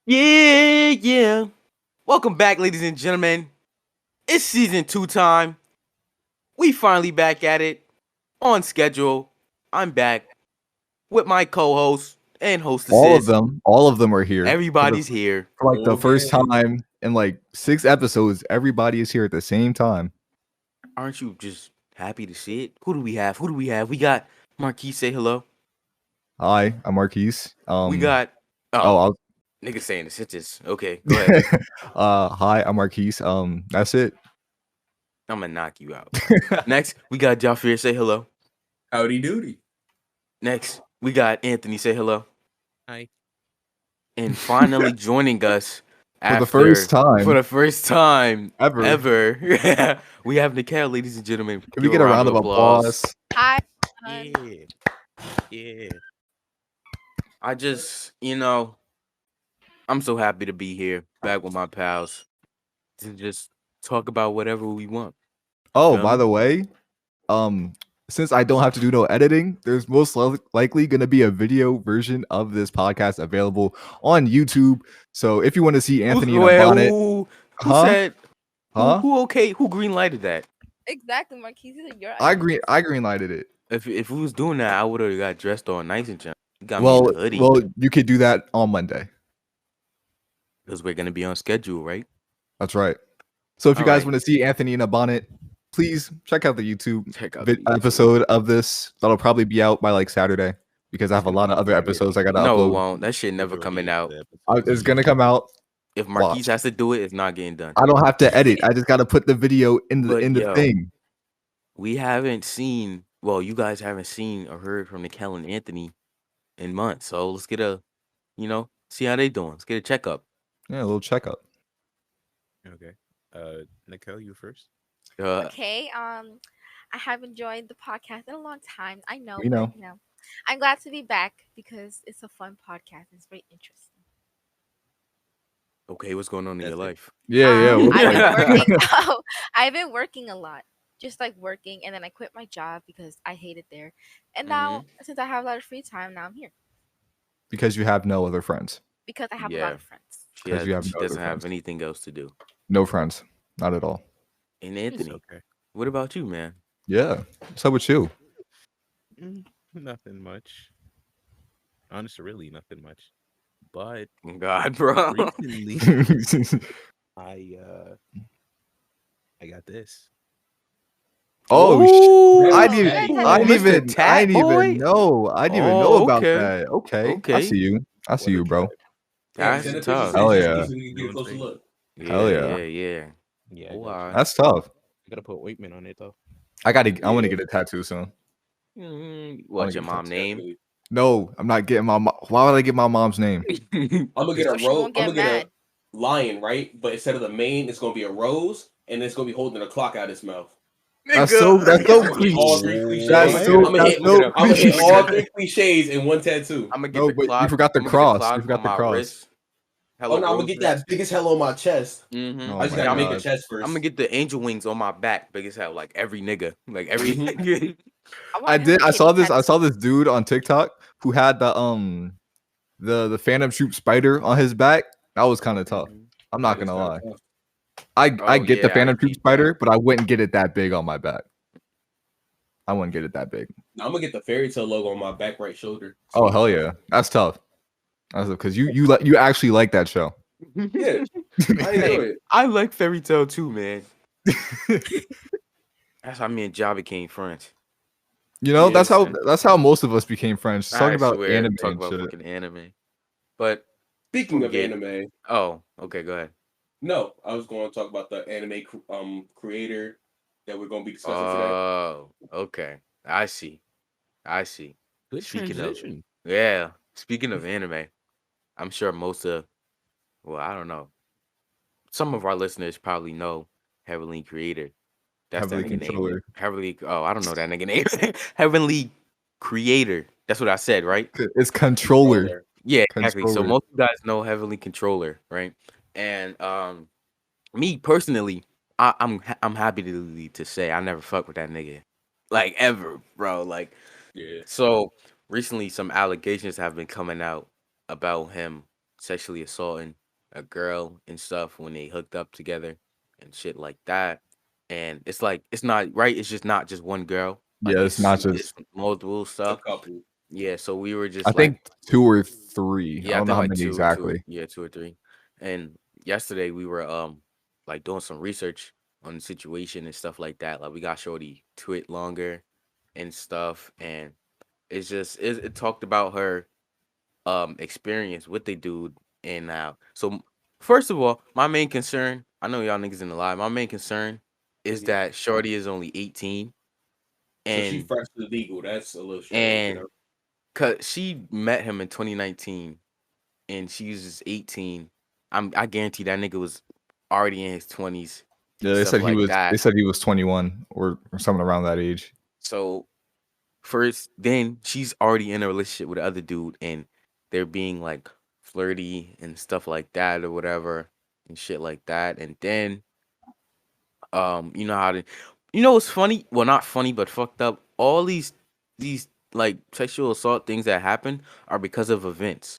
Yeah. Welcome back, ladies and gentlemen. It's season 2 time. We finally back at it on schedule. I'm back with my co-host and hostesses. All of them are here. Everybody's here. For like the first Okay. time in like 6 episodes, everybody is here at the same time. Aren't you just happy to see it? Who do we have? We got Marques, say hello. Hi, I'm Marques. We got I'll nigga saying the sentence. Okay, go ahead. hi, I'm Marques. That's it. I'm gonna knock you out. Next, we got Jafir, say hello. Howdy doody. Next, we got Anthony, say hello. Hi. And finally joining us For the first time ever. we have Nickell, ladies and gentlemen. Can we get a round of applause? Hi. Yeah. I just, I'm so happy to be here, back with my pals, to just talk about whatever we want. Oh, Feel by me? the way, since I don't have to do no editing, there's most likely going to be a video version of this podcast available on YouTube. So if you want to see Anthony in a bonnet, Who Huh? said? huh? Who green lighted that? Exactly, Marquise. These are your I ideas. green lighted it. If we was doing that, I would have got dressed all nice and junk. You got me in the hoodie Well, you could do that on Monday. because we're gonna be on schedule, right? That's right. So if you All guys right. want to see Anthony in a bonnet, please check out the YouTube Check out the YouTube. episode of this. That'll probably be out by like Saturday because I have a lot of other episodes I gotta No, it upload. won't. That shit never coming out. It's gonna come out. If Marquise Watch. has to do it, it's not getting done. I don't have to edit. I just gotta put the video in But, the yo, thing. We haven't seen, well, you guys haven't seen or heard from Nickell and Anthony in months. So let's get a, see how they doing. Let's get a checkup. Yeah, a little checkup. Okay. Nickell, you first. Okay. I have enjoyed the podcast in a long time. I know. We know. But, I'm glad to be back because it's a fun podcast. It's very interesting. Okay, what's going on in your That's it. life? Yeah. what's I've up? been working. I've been working a lot, just like working, and then I quit my job because I hate it there. And now, since I have a lot of free time, now I'm here Because you have no other friends. because I have a Yeah. lot of friends. She, 'Cause you have she no other doesn't have friends. anything else to do. No friends. Not at all. And It's Anthony, okay. what about you, man? Yeah. What's up with you? Nothing much. Honestly, really nothing much. But God, bro. recently, I got this. Ooh, I Mr. didn't even Tat boy? know. I didn't even Oh, know about okay. that. Okay. Okay. I see you. I see What a you, bro. trip. That's send a tough. picture Hell so yeah. you can get a closer look. Hell yeah. Yeah. Yeah, Oh, I alright. That's tough. gotta put ointment on it though. I want to get a tattoo soon. What's your get mom name? No, I'm not getting my why would I get my mom's name? I'm gonna get a So she rose. won't I'm get gonna get mad. a lion, right? But instead of the mane, it's gonna be a rose, and it's gonna be holding a clock out its mouth. That's so I'm gonna hit all cliche. three cliches. That's so I'm gonna hit cliche. all three cliches in one tattoo. I'm gonna get No, the but you clock. forgot the I'ma get cross. clock You forgot on the my cross. wrist. Oh no, I'm gonna get that big as hell on my chest. Mm-hmm. Oh I just my gotta make God. a chest first. I'm gonna get the angel wings on my back, big as hell, like every nigga, like every. want I Hello did. I Kitty saw this. I tattoo. saw this dude on TikTok who had the Phantom Troop spider on his back. That was kind of tough. I'm not That is gonna lie. kinda tough. I get the yeah, I Phantom Troop peeped spider, that. but I wouldn't get it that big on my back. I wouldn't get it that big. Now I'm gonna get the fairy tale logo on my back right shoulder. Oh hell yeah, that's tough. That's because you actually like that show. Yeah, I enjoy Hey, it. I like fairy tale too, man. That's how me and Java became friends. You know, Yes, and that's how most of us became friends. Just talking I about swear, anime talk and about shit. fucking anime. But Speaking of forget. anime, Oh, okay, go ahead. no, I was going to talk about the anime creator that we're going to be discussing today. Oh, okay. I see. Good Speaking of- transition. Yeah. Speaking of anime, I'm sure I don't know. Some of our listeners probably know Heavenly Creator. That's Heavenly that nigga Controller. name. Heavenly. Oh, I don't know that nigga name. Heavenly Creator. That's what I said, right? It's controller. Yeah, exactly. So Controller. most of you guys know Heavenly Controller, right? And me personally, I'm happy to say I never fuck with that nigga, like ever, bro. Like, Yeah. so recently some allegations have been coming out about him sexually assaulting a girl and stuff when they hooked up together and shit like that. And it's like it's not right. It's just not just one girl. Like Yeah, it's not it's just. multiple A stuff. couple. Yeah. So we were I just like, think 2 or 3. I yeah, I don't know think how like many two, exactly. yeah, 2 or 3. And yesterday we were like doing some research on the situation and stuff like that. Like we got Shorty twit longer and stuff, and it's just it talked about her experience with the dude and now. So first of all, my main concern, I know y'all niggas in the live, my main concern is Mhm. that Shorty is only 18 So she and freshly legal. That's a little strange, you and know. cause she met him in 2019 and she was just 18. I guarantee that nigga was already in his 20s Yeah, and they stuff said he like was. They that. said he was 21 or something around that age. So first, then she's already in a relationship with the other dude, and they're being like flirty and stuff like that or whatever and shit like that. And then, you know how to, you know what's funny? Well, not funny, but fucked up. All these like sexual assault things that happen are because of events.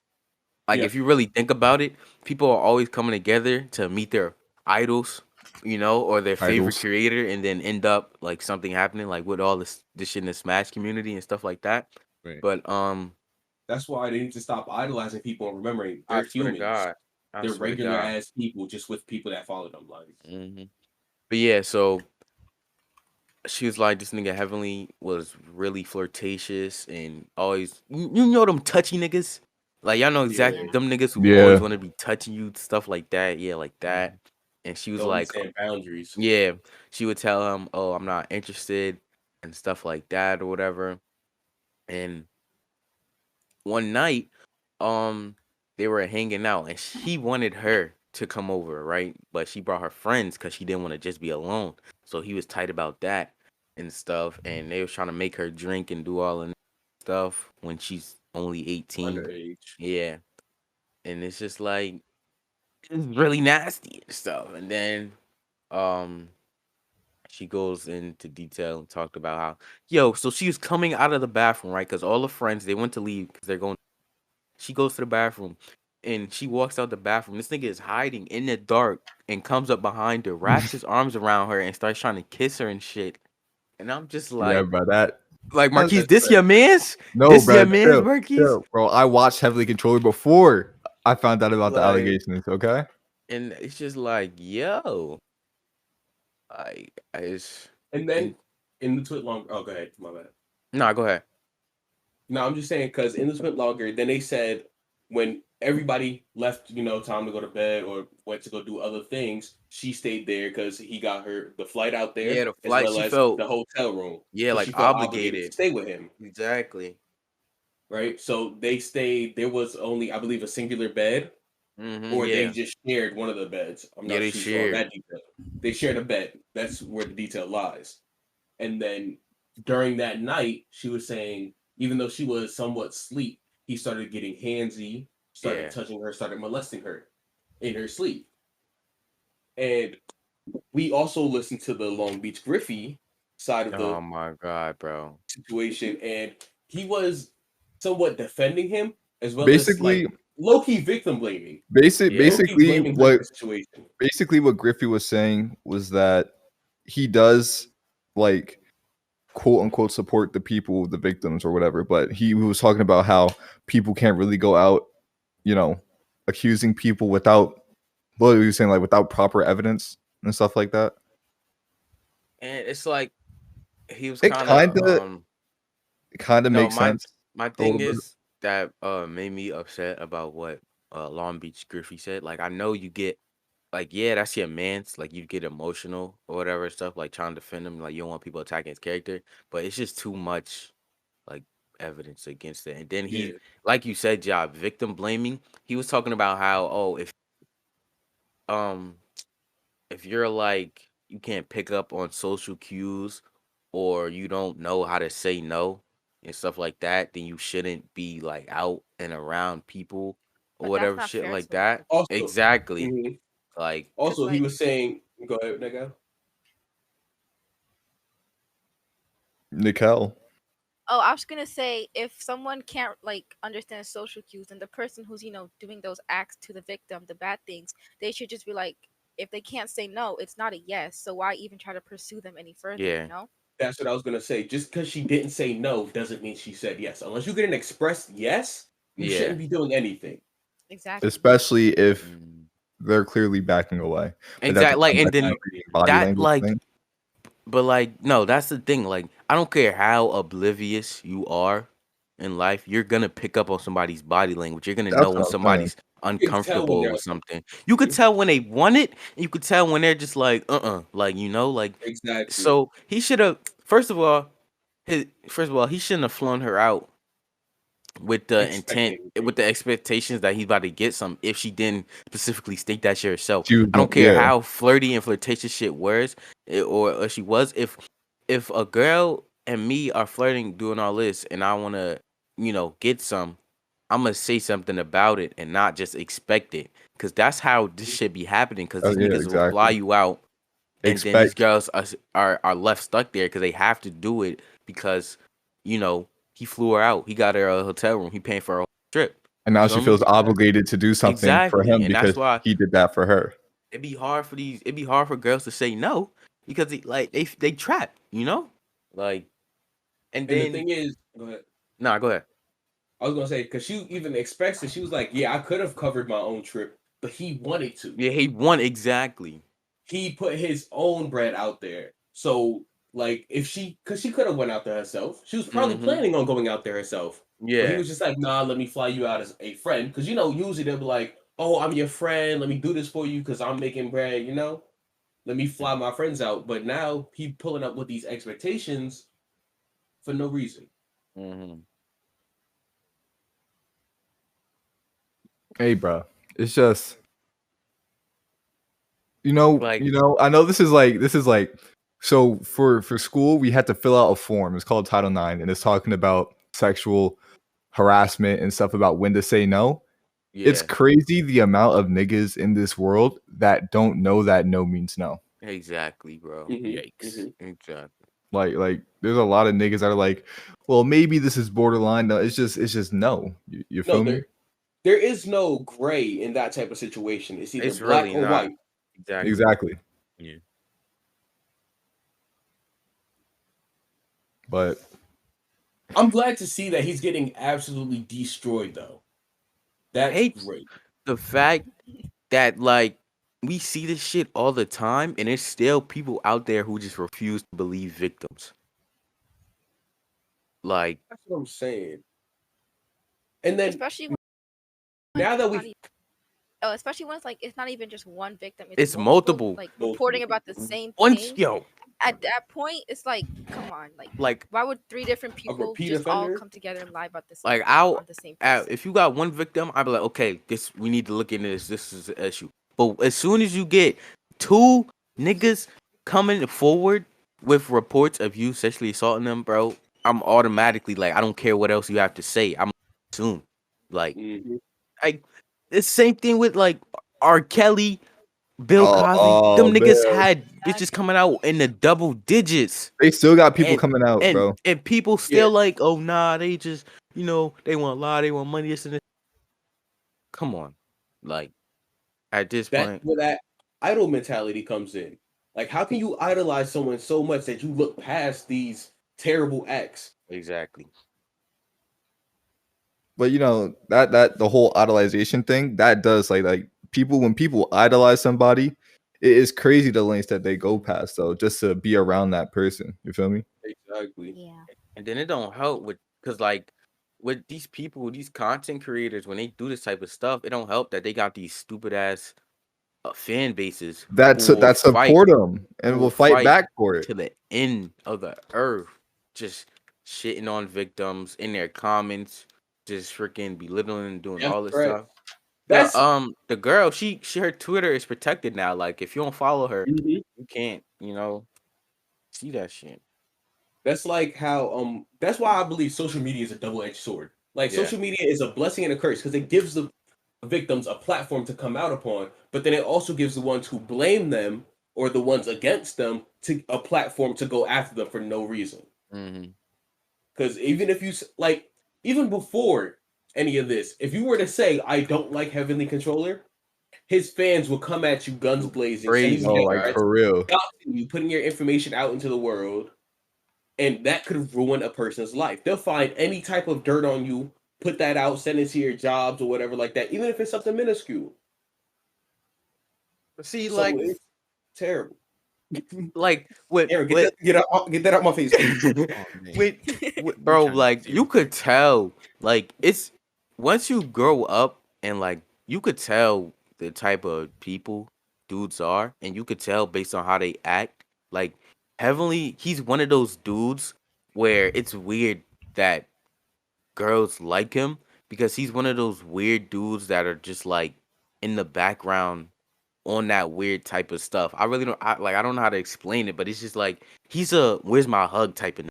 Like Yeah. if you really think about it, people are always coming together to meet their idols, or their favorite Idols. creator, and then end up like something happening, like with all this shit in the Smash community and stuff like that. Right. But That's why they need to stop idolizing people and remembering I they're swear to humans. God, I They're swear to regular God. ass people just with people that follow them. Like, But yeah, so she was like, this nigga Heavenly was really flirtatious and always, you know them touchy niggas? Like, y'all know exactly yeah, Yeah. them niggas who always Yeah, want to be touching you, stuff like that. Yeah, like that. And she was don't like, understand boundaries. yeah, she would tell him, oh, I'm not interested and stuff like that or whatever. And one night, um, they were hanging out and he wanted her to come over, right? But she brought her friends because she didn't want to just be alone. So he was tight about that and stuff. And they was trying to make her drink and do all of that stuff when she's only 18. Underage. Yeah. And it's just like it's really nasty and stuff. And then um she goes into detail and talked about how, so she was coming out of the bathroom, right? Because all the friends, they went to leave because they're going. She goes to the bathroom and she walks out the bathroom. This nigga is hiding in the dark and comes up behind her, wraps his arms around her, and starts trying to kiss her and shit. And I'm just yeah, bro. That. That's Marquise, this your man's? no, This your bro. man's, Chill, Marquise? chill, bro. I watched Heavily Controller before I found out about the Like, allegations. Okay. and it's just like, yo, I just, And then and in the twit longer. Oh, go ahead. My bad. nah, go ahead. No, I'm just saying because in the twit longer, then they said when everybody left, time to go to bed or went to go do other things, she stayed there because he got her the flight out Yeah, there the as flight, well she as felt, the hotel room. yeah, So like she felt obligated to obligated. stay with him. Exactly. Right? So they stayed. There was only, I believe, a singular bed, or they Yeah. just shared one of the beds. I'm Yeah, not they too sure on shared. that detail. They shared a bed. That's where the detail lies. And then during that night, she was saying, even though she was somewhat asleep, he started getting handsy, started Yeah. touching her, started molesting her in her sleep. And we also listened to the Long Beach Griffey side of Oh the my God, bro. situation, and he was somewhat defending him as well as like Basically, low key victim blaming, Yeah. low key basically blaming her for what the situation. Griffey was saying was that he does like quote unquote support the people, the victims or whatever, but he was talking about how people can't really go out, you know, accusing people without what he was saying, like without proper evidence and stuff like that. And it's like he was It kind of no, makes my sense my a little thing bit. is that made me upset about what Long Beach Griffey said. Like I know you get like, yeah, that's your man's, like you get emotional or whatever stuff, like trying to defend him, like you don't want people attacking his character, but it's just too much like evidence against it. And then Yeah, he, like you said, job victim blaming. He was talking about how, oh, um if you're like you can't pick up on social cues or you don't know how to say no and stuff like that, then you shouldn't be like out and around people or But that's whatever not shit fair like to him. that. also, Exactly. mhm. Like Cause Also he like, was saying, go ahead, nigga. Nickell. Oh, I was gonna say if someone can't like understand social cues, and the person who's doing those acts to the victim, the bad things, they should just be like, if they can't say no, it's not a yes. So why even try to pursue them any further? Yeah. That's what I was gonna say. Just because she didn't say no doesn't mean she said yes. Unless you get an express yes, you Yeah. shouldn't be doing anything. Exactly. Especially if Mm. they're clearly backing away. But that Exactly. Like, becomes, and I then think, a body that language like, thing. but like, no, that's the thing. Like, I don't care how oblivious you are in life, you're gonna pick up on somebody's body language. You're gonna know That's when what I'm saying. somebody's You can tell when uncomfortable they're with something. You could Mhm. tell when they want it, and you could tell when they're just like, like like. Exactly. So he should have. First of all, he shouldn't have flown her out with the intent, Expecting. with the expectations that he's about to get some. If she didn't specifically state that shit herself, She was I don't going, care yeah. how flirty and flirtatious shit was, or she was. If a girl and me are flirting, doing all this, and I want to, get some, I'm gonna say something about it and not just expect it, because that's how this shit be happening. Because Oh these yeah, niggas will fly exactly. you out, and then these Expect, girls are left stuck there because they have to do it because he flew her out. He got her a hotel room. He paying for her whole trip. and You now she feel me? feels obligated to do something for Exactly, him and that's because why he did that for her. it'd be hard for girls to say no because they trapped. Like, and And the then thing is, go ahead. nah, go ahead. I was gonna say because she even expects it. She was like, "Yeah, I could have covered my own trip, but he wanted to. Yeah, he won exactly. He put his own bread out there. So, like, if because she could have went out there herself. She was probably Mm-hmm. planning on going out there herself, but he Yeah. was just like, "Nah, let me fly you out as a friend." Because usually they'll be like, "Oh, I'm your friend. Let me do this for you because I'm making bread." Let me fly my friends out. But now he pulling up with these expectations for no reason. Mm-hmm. Hey, bro, it's just Like, I know this is like so for school we had to fill out a form. It's called Title IX, and it's talking about sexual harassment and stuff about when to say no. It's yeah, crazy the amount of niggas in this world that don't know that no means no. exactly, bro. Yikes. Exactly. Like there's a lot of niggas that are like, well, maybe this is borderline. No, it's just no. You No, feel me? there is no gray in that type of situation. It's either It's black really or not. white. Exactly. Exactly. Yeah. But I'm glad to see that he's getting absolutely destroyed, though. I That's hate great. the fact that like we see this shit all the time, and there's still people out there who just refuse to believe victims. Like, That's what I'm saying. And then Especially now that not we even, especially when it's not even just one victim; it's multiple, multiple. like multiple reporting about the people, same Once, thing. yo, At that point, it's like, come on, like, why would three different a people repeat just all offender, come together and lie about the same like thing I'll, on the same person? if you got one victim, I'd be like, okay, we need to look into this. This is an issue. But as soon as you get two niggas coming forward with reports of you sexually assaulting them, bro, I'm automatically like, I don't care what else you have to say. I'm assume, like, mhm. like the same thing with like R. Kelly, Bill Cosby. oh Them niggas man, had bitches coming out in the double digits, they still got people and coming out, and bro. and people Yeah, still like, oh nah, they just they want a lie, they want money, this and this. Come on, like at this that's point, where that idol mentality comes in. Like, how can you idolize someone so much that you look past these terrible acts? exactly. But that the whole idolization thing that does like people when people idolize somebody, it is crazy the lengths that they go past though just to be around that person. You feel me? Exactly. Yeah. And then it don't help because like with these people, these content creators, when they do this type of stuff, it don't help that they got these stupid ass fan bases That support them who and will will fight fight back for it. to the end of the earth, just shitting on victims in their comments, just freaking belittling, doing That's all this correct. stuff. That's The girl, she her Twitter is protected now. Like if you don't follow her, mhm. you can't, see that shit. That's like how that's why I believe social media is a double-edged sword. Like Yeah, social media is a blessing and a curse because it gives the victims a platform to come out upon, but then it also gives the ones who blame them or the ones against them to a platform to go after them for no reason. hmm Because even if you like, even before any of this, if you were to say I don't like Heavenly Controller, his fans will come at you guns blazing, Crazy, sending you Oh, death like threats, for real. doxing you, putting your information out into the world, and that could ruin a person's life. They'll find any type of dirt on you, put that out, send it to your jobs or whatever like that, even if it's something minuscule. See, So like, it's terrible. with Aaron, get that out my face. Oh, man. with bro, trying to like be you serious could right tell, like it's once you grow up and like you could tell the type of people dudes are, and you could tell based on how they act. Like Heavenly, he's one of those dudes where it's weird that girls like him because he's one of those weird dudes that are just like in the background on that weird type of stuff. I really don't I don't know how to explain it, but it's just like he's a where's my hug type of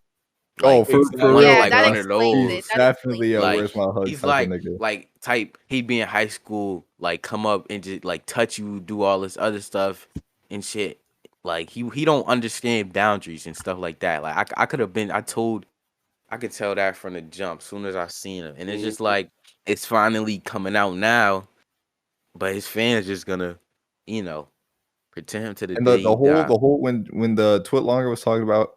Oh, like for Exactly. real. Yeah, that one of explains those. He's it. That definitely explains a it. Like where's my hug he's type of nigga. like type he'd be in high school, like come up and just like touch you, do all this other stuff and shit. Like he don't understand boundaries and stuff like that. Like I could have been I could tell that from the jump soon as I seen him. And it's just like it's finally coming out now, but his fans just gonna, you know, pretend him to the And day the he whole died. when the Twitlonger was talking about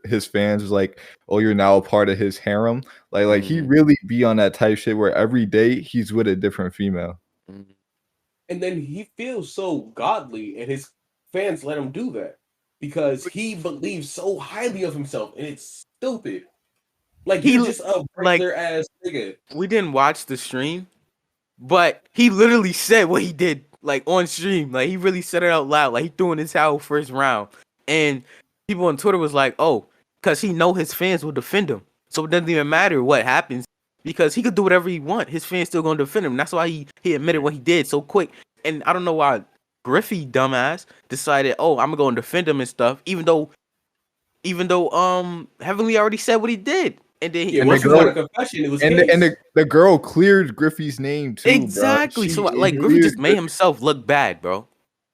his fans was like, oh, you're now a part of his harem. Like he Mhm. really be on that type shit where every day he's with a different female. Mhm. And then he feels so godly, and his fans let him do that because he believes so highly of himself, and it's stupid. Like He you're l- just a like regular ass nigga. we didn't watch the stream, but he literally said what he did, like on stream. Like he really said it out loud. Like he threw in his towel first round, and people on Twitter was like, "Oh, because he know his fans will defend him, so it doesn't even matter what happens because he could do whatever he want. His fans still gonna defend him. That's why he admitted what he did so quick. And I don't know why Griffey dumbass decided, oh, I'm gonna go and defend him and stuff, even though Heavenly already said what he did, and then Yeah, And the once he got girl a confession, it was and case. the girl cleared Griffey's name too, bro. exactly. So She like Griffey cleared just made himself look bad, bro.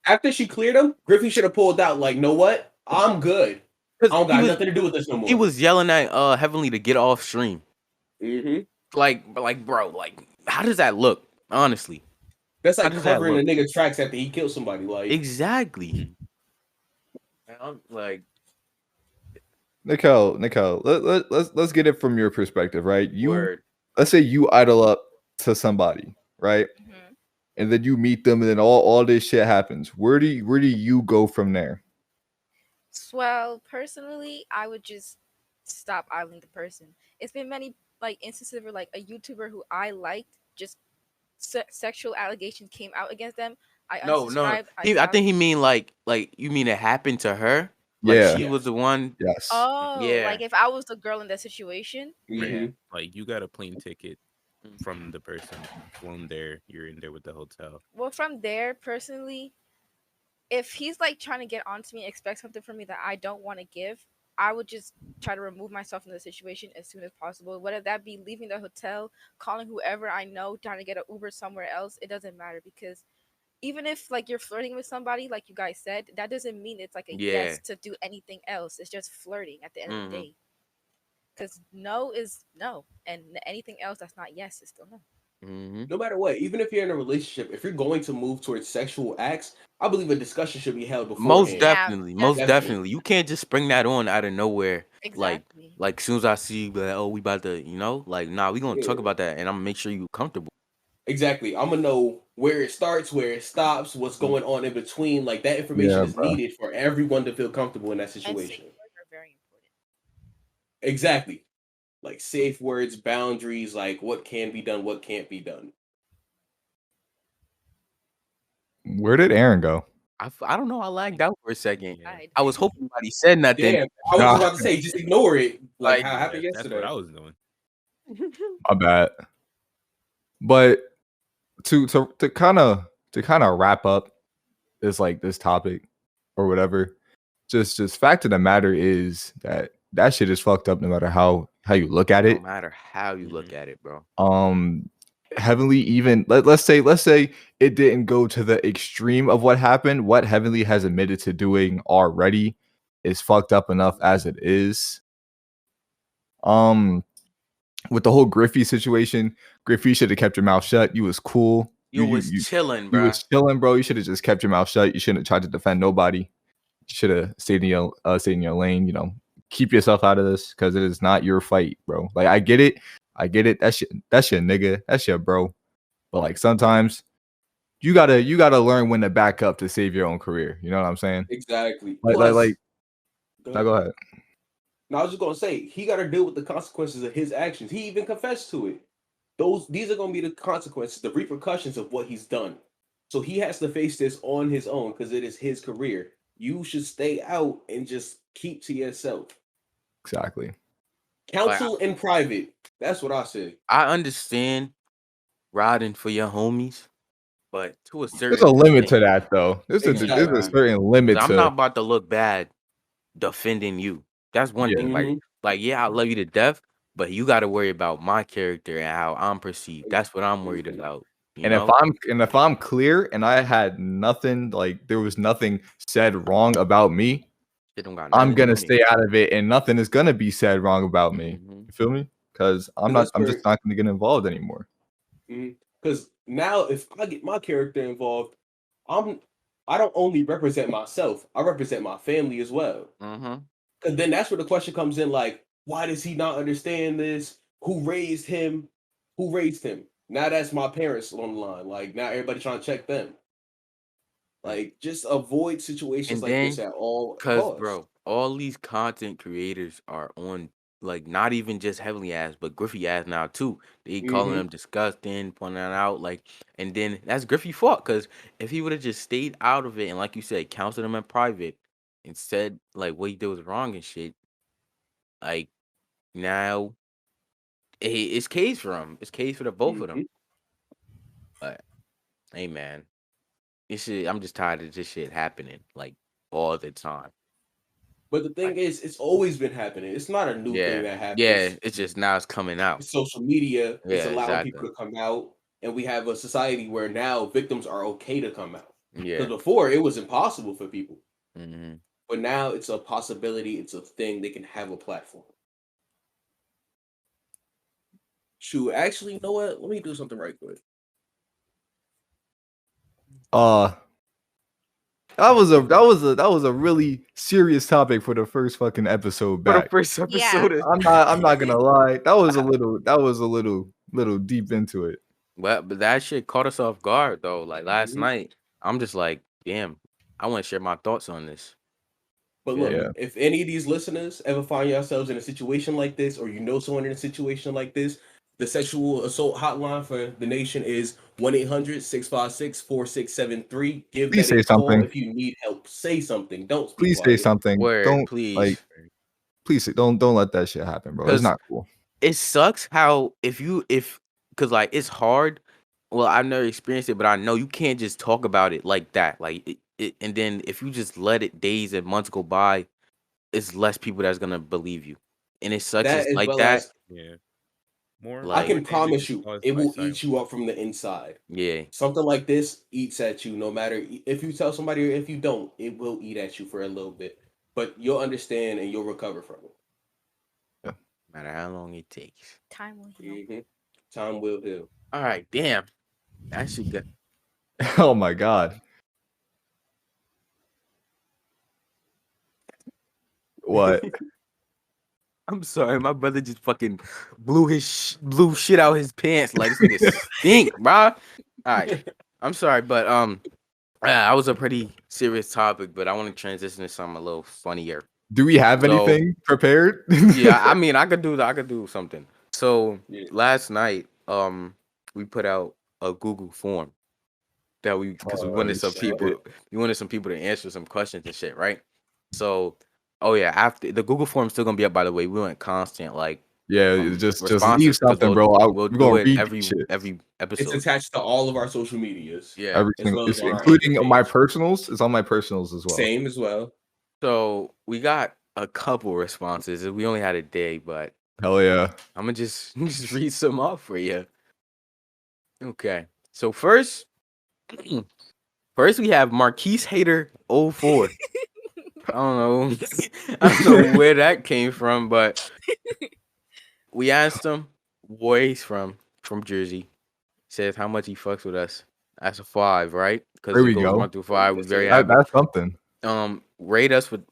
After she cleared him, Griffey should have pulled out. Like, know what? I'm good. I Because don't got nothing to do with this no more. he was yelling at Heavenly to get off stream. Mm-hmm. Like bro, like how does that look? Honestly, That's how like does that covering a look? nigga tracks after he killed somebody. Like, Exactly. I'm like, Nickell, let's get it from your perspective, right? word. Let's say you idol up to somebody, right? Mhm. And then you meet them, and then all this shit happens. Where do you go from there? Well, personally, I would just stop idling the person. It's been many like instances where like a YouTuber who I liked just sexual allegations came out against them. I No. unsubscribed. I I stopped. think he mean like you mean it happened to her? Like Yeah. she was the one. Yes. Oh, Yeah. like if I was the girl in that situation. mhm. Right. Like you got a plane ticket from the person, flown there, you're in there with the hotel. Well, from there, personally, if he's like trying to get onto me, expect something from me that I don't want to give, I would just try to remove myself from the situation as soon as possible. Whether that be leaving the hotel, calling whoever I know, trying to get an Uber somewhere else, it doesn't matter because even if like you're flirting with somebody, like you guys said, that doesn't mean it's like a Yeah. yes to do anything else. It's just flirting at the end of the day. Because no is no, and anything else that's not yes is still no. Mm-hmm. No matter what, even if you're in a relationship, if you're going to move towards sexual acts, I believe a discussion should be held beforehand. Most definitely. definitely. You can't just spring that on out of nowhere. Exactly. Like as soon as I see you, be like, oh, we about to, like, nah, we gonna Yeah. talk about that, and I'm gonna make sure you comfortable. Exactly. I'm gonna know where it starts, where it stops, what's going on in between. Like that information Yeah, is bro. needed for everyone to feel comfortable in that And situation. safe words are very important. Exactly. Like safe words, boundaries, like what can be done, what can't be done. Where did Aaron go? I don't know. I lagged out for a second. Yeah. I was hoping nobody said nothing. Damn, I was Nah. about to say, just ignore it. Like Like, how it happened That's yesterday. what I was doing. My bad. But to kind of wrap up this topic or whatever, just fact of the matter is that shit is fucked up no matter how you look at No it. matter how you look at it, bro. Heavenly, even let's say it didn't go to the extreme of what happened. What Heavenly has admitted to doing already is fucked up enough as it is. With the whole Griffey situation, Griffey should have kept your mouth shut. You was cool. You was chilling, You bro. was chilling, bro. You should have just kept your mouth shut. You shouldn't have tried to defend nobody. You should have stayed in your lane. You know, keep yourself out of this because it is not your fight, bro. Like I get it. That's your nigga. That's your bro. But like sometimes you gotta learn when to back up to save your own career. You know what I'm saying? Exactly. Like Go now go ahead. No, I was just gonna say he got to deal with the consequences of his actions. He even confessed to it. These are gonna be the consequences, the repercussions of what he's done. So he has to face this on his own because it is his career. You should stay out and just keep to yourself. Exactly. Counsel in private. That's what I say. I understand riding for your homies, but to a certain There's a limit extent, to that though. There's a Exactly. certain limit 'cause to I'm not about to look bad defending you. That's one Yeah. thing. Like yeah, I love you to death, but you got to worry about my character and how I'm perceived. That's what I'm worried about. You And know? if I'm clear and I had nothing, like there was nothing said wrong about me, It don't got I'm nothing to do gonna with me. stay out of it and nothing is gonna be said wrong about me. Mhm. You feel me? Because I'm that's just where- not gonna get involved anymore. Because now if I get my character involved, I don't only represent myself, I represent my family as well. Mhm. Because then that's where the question comes in, like, why does he not understand this? Who raised him? Who raised him? Now that's my parents on the line. Like now everybody trying to check them. Like just avoid situations And like then, this at all cause costs. bro, all these content creators are on like not even just heavily ass, but Griffey ass now too. They calling them disgusting, pointing that out, like, and then that's Griffey fault. Cause if he would have just stayed out of it and like you said, counseled him in private and said like what he did was wrong and shit, like now it's case for him. It's case for the both of them. But hey man, this shit, I'm just tired of this shit happening like all the time. But the thing is, it's always been happening. It's not a new thing that happens. Yeah, it's just now it's coming out. Social media is Yeah, allowing exactly. people to come out, and we have a society where now victims are okay to come out. Yeah. Because before it was impossible for people, Mm-hmm. but now it's a possibility. It's a thing. They can have a platform. Shoot, actually, you know what? Let me do something right quick. That was a really serious topic for the first fucking episode For the back. first episode, Yeah. I'm not gonna lie. That was a little deep into it. but that shit caught us off guard though. Like last Mhm. night, I'm just like, damn, I want to share my thoughts on this. But look, Yeah. if any of these listeners ever find yourselves in a situation like this, or you know someone in a situation like this, the sexual assault hotline for the nation is 1-800-656-4673. Give Please that say a call something. if you need help. Say something. Don't speak Please say quiet. something. Word, Don't please. like. Please don't let that shit happen, bro. It's 'Cause not cool. It sucks how cause like it's hard. Well, I've never experienced it, but I know you can't just talk about it like that. Like and then if you just let it days and months go by, it's less people that's gonna believe you. And it sucks. That It's as like well that. as Yeah. More. Like- I can more damage promise is you, caused it by will silence. eat you up from the inside. Yeah. Something like this eats at you no matter if you tell somebody or if you don't, it will eat at you for a little bit. But you'll understand and you'll recover from it. No matter how long it takes. Time will heal. Mhm. Time will heal. All right, damn. That shit good. Oh my god. What? I'm sorry, my brother just fucking blew shit out his pants like this nigga stink, bro. All right, I'm sorry, but that was a pretty serious topic, but I want to transition to something a little funnier. Do we have So- anything prepared? Yeah, I mean, I could do something. So Yeah. last night, we put out a Google form that because we wanted some shit. people to answer some questions and shit, right? So, oh yeah, after the Google form's still gonna be up, by the way. We went constant like Yeah, just responses, leave 'cause something, bro. We'll We're do gonna it read every shit. every It's episode. attached to all of our social medias. Yeah. Everything, well as it's on our including Anchor my page. personals. It's on my personals as well. Same as well. So we got a couple responses. We only had a day, but Hell yeah. I'm gonna just read some off for you. Okay. So first we have Marques Hater 04. I don't know. I don't know where that came from, but we asked him where he's from Jersey. Says how much he fucks with us. That's a 5, right? Because There it we goes go. 1 through 5. We're Yes, very sir. happy. That's something. Rate us with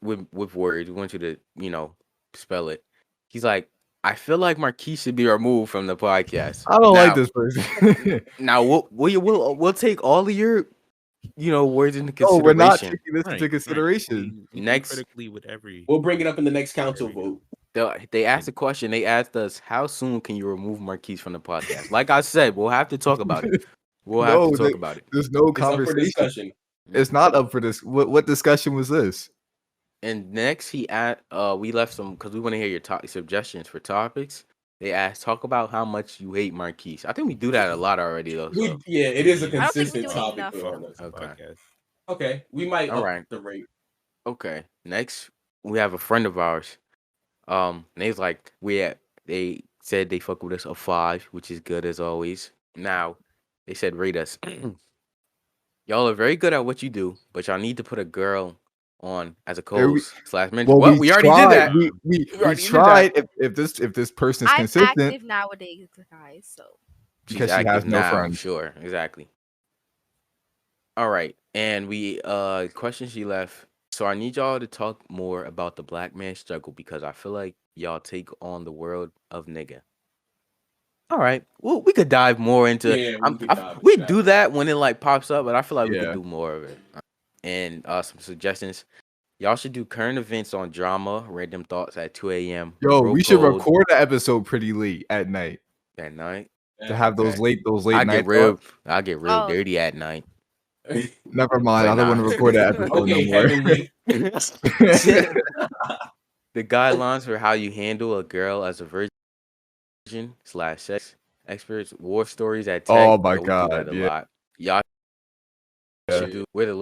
words. We want you to, spell it. He's like, I feel like Marques should be removed from the podcast. I don't like Now- this person. Now we'll take all of your, words into No, we're not consideration. taking this into consideration. We Next- critically with every. We'll bring it up in the next council There we go. vote. They asked a question. They asked us, how soon can you remove Marques from the podcast? Like I said, we'll have to talk about it. We'll have No, to talk about it. There's no It's up for conversation. discussion. It's not up for this. What discussion was this? And next, we left some because we want to hear your suggestions for topics. They asked, talk about how much you hate Marques. I think we do that a lot already, though. So. It is a I don't think we consistent do it topic. enough. for us. Okay. Podcast. Okay, we might All up right. the rate. Okay. Next, we have a friend of ours. And he's like, they said they fuck with us a 5, which is good as always. Now, they said rate us. Y'all are very good at what you do, but y'all need to put a girl on as a There we- co-host / mentor. Well, we already tried. did that. We already did tried. If this person is I'm consistent, active nowadays, guys. So because She's she has active no now, friends. Sure, exactly. All right, and we question she left. So I need y'all to talk more about the black man struggle because I feel like y'all take on the world of nigga. All right, well we could dive more into. Yeah, we do that when it like pops up, but I feel like we Yeah. could do more of it. And some suggestions. Y'all should do current events on drama, random thoughts at 2 a.m. Yo, bro we should code record the episode pretty late at night at night. to have those Okay. late I night get real. thoughts. I get real Oh. dirty at night. Never mind. But I don't want to nah. record that episode Okay, no more. heavenly. The guidelines for how you handle a girl as a virgin / sex experts, war stories at tech. Oh my we do God, that a yeah. lot. Y'all Yeah. should do where the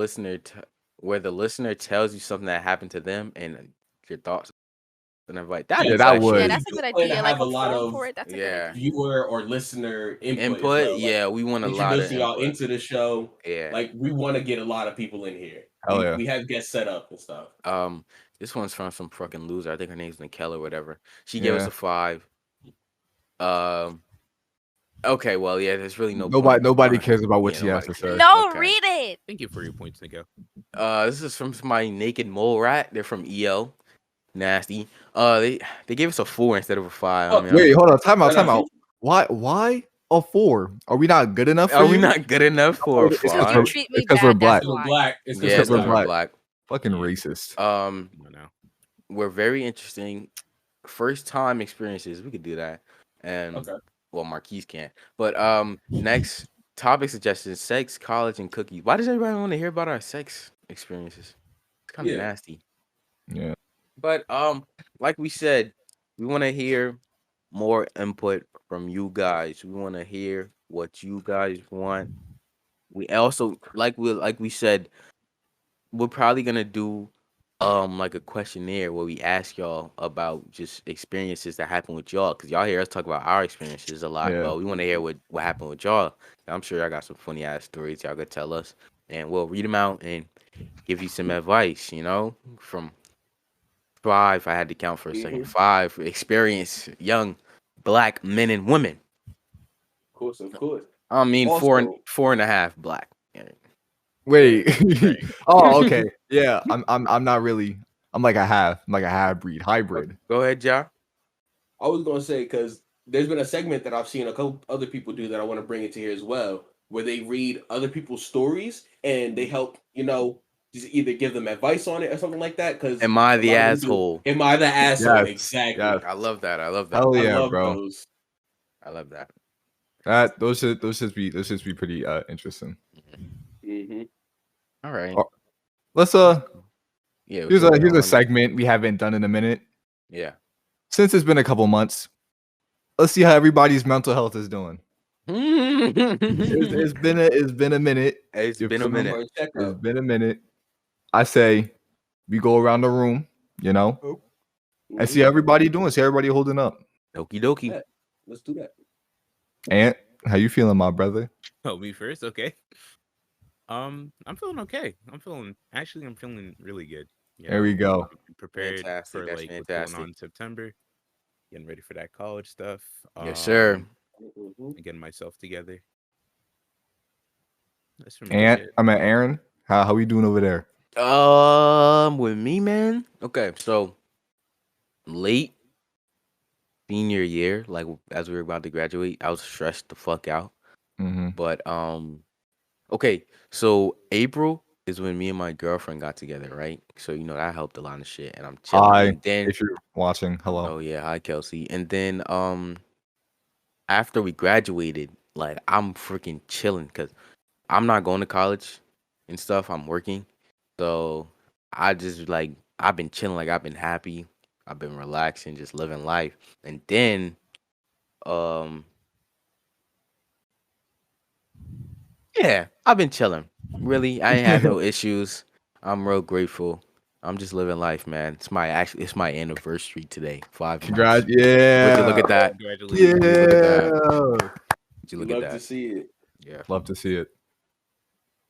listener tells you something that happened to them and your thoughts and I'm like, that Yeah, is that actually would. yeah, that's a good Just plan to idea. Like have a a lot form of- for it. That's a yeah. good idea. Viewer or listener input. as input. well, like, Yeah, we want a lot of introducing y'all input. into the show. Yeah. Like we want to get a lot of people in here. Hell yeah. We have guests set up and stuff. This one's from some fucking loser. I think her name's Nickell or whatever. She gave us Yeah. a 5. Okay, well, yeah, there's really no Nobody point. cares about what Yeah, she has to nobody say. cares. No, Okay. read it. Thank you for your points, Nico. This is from my naked mole rat. They're from EO. Nasty. They gave us a 4 instead of a 5. Oh, I mean, Wait, hold on. Time out. Why not? Time out. Why a 4? Are we not good enough for are you? we not good enough for a It's 'cause If you we're- 5? treat me it's 'cause we're bad, black. that's We're why. black. It's Yeah, because it's we're because we're we're black. black. Fucking Yeah. racist. No. We're very interesting. First time experiences. We could do that. And Okay. well, Marques can't. But next topic suggestions: sex, college, and cookies. Why does everybody want to hear about our sex experiences? It's kind of Yeah. nasty. Yeah. But like we said, we want to hear more input from you guys. We want to hear what you guys want. We also like we said, we're probably gonna do like a questionnaire where we ask y'all about just experiences that happen with y'all, because y'all hear us talk about our experiences a lot, Yeah. but we want to hear what happened with y'all. I'm sure y'all got some funny ass stories y'all could tell us, and we'll read them out and give you some advice. From 5, I had to count for a second. 5 experience young black men and women. Of course. I mean, Also- 4.5 black. Wait. Right. Oh, okay. Yeah. I'm not really. I'm like a hybrid. Go ahead, Ja. I was gonna say because there's been a segment that I've seen a couple other people do that I want to bring into here as well, where they read other people's stories and they help, just either give them advice on it or something like that. Because Am I the asshole? Am I the asshole? Yes, Exactly. yes. I love that. Hell I yeah, love bro. those. I love that. Those should be pretty interesting. Mm-hmm. All right. Oh, Let's Yeah. here's a segment we haven't done in a minute. Yeah. Since it's been a couple months, let's see how everybody's mental health is doing. It's been a minute. It's been a minute. It's been a minute. I say we go around the room, and see how everybody doing. See how everybody holding up. Okie dokie. Yeah. Let's do that. Ant, how you feeling, my brother? Oh, me first, okay. I'm feeling okay. I'm feeling really good. There we go. I'm prepared Fantastic, for that's like what's fantastic. going on in September. getting ready for that college stuff. Yes, sir. Mhm. And getting myself together. That's pretty much And it. I'm at Aaron. How we doing over there? With me, man. Okay, so late senior year, like as we were about to graduate, I was stressed the fuck out. Mm-hmm. But okay, so April is when me and my girlfriend got together, right? So that helped a lot of shit, and I'm chilling. Hi, And then, if you're watching, hello. oh yeah, hi Kelsey. And then after we graduated, like I'm freaking chilling because I'm not going to college and stuff. I'm working, so I just like I've been chilling, like I've been happy, I've been relaxing, just living life. And then um yeah, I've been chilling. Really, I ain't had no issues. I'm real grateful. I'm just living life, man. It's my anniversary today. 5 months. Congrats. Would you look Yeah. at that? Yeah. Congratulations. Would you look at that? Would you We look at love to that? see it. Yeah. Love to see it.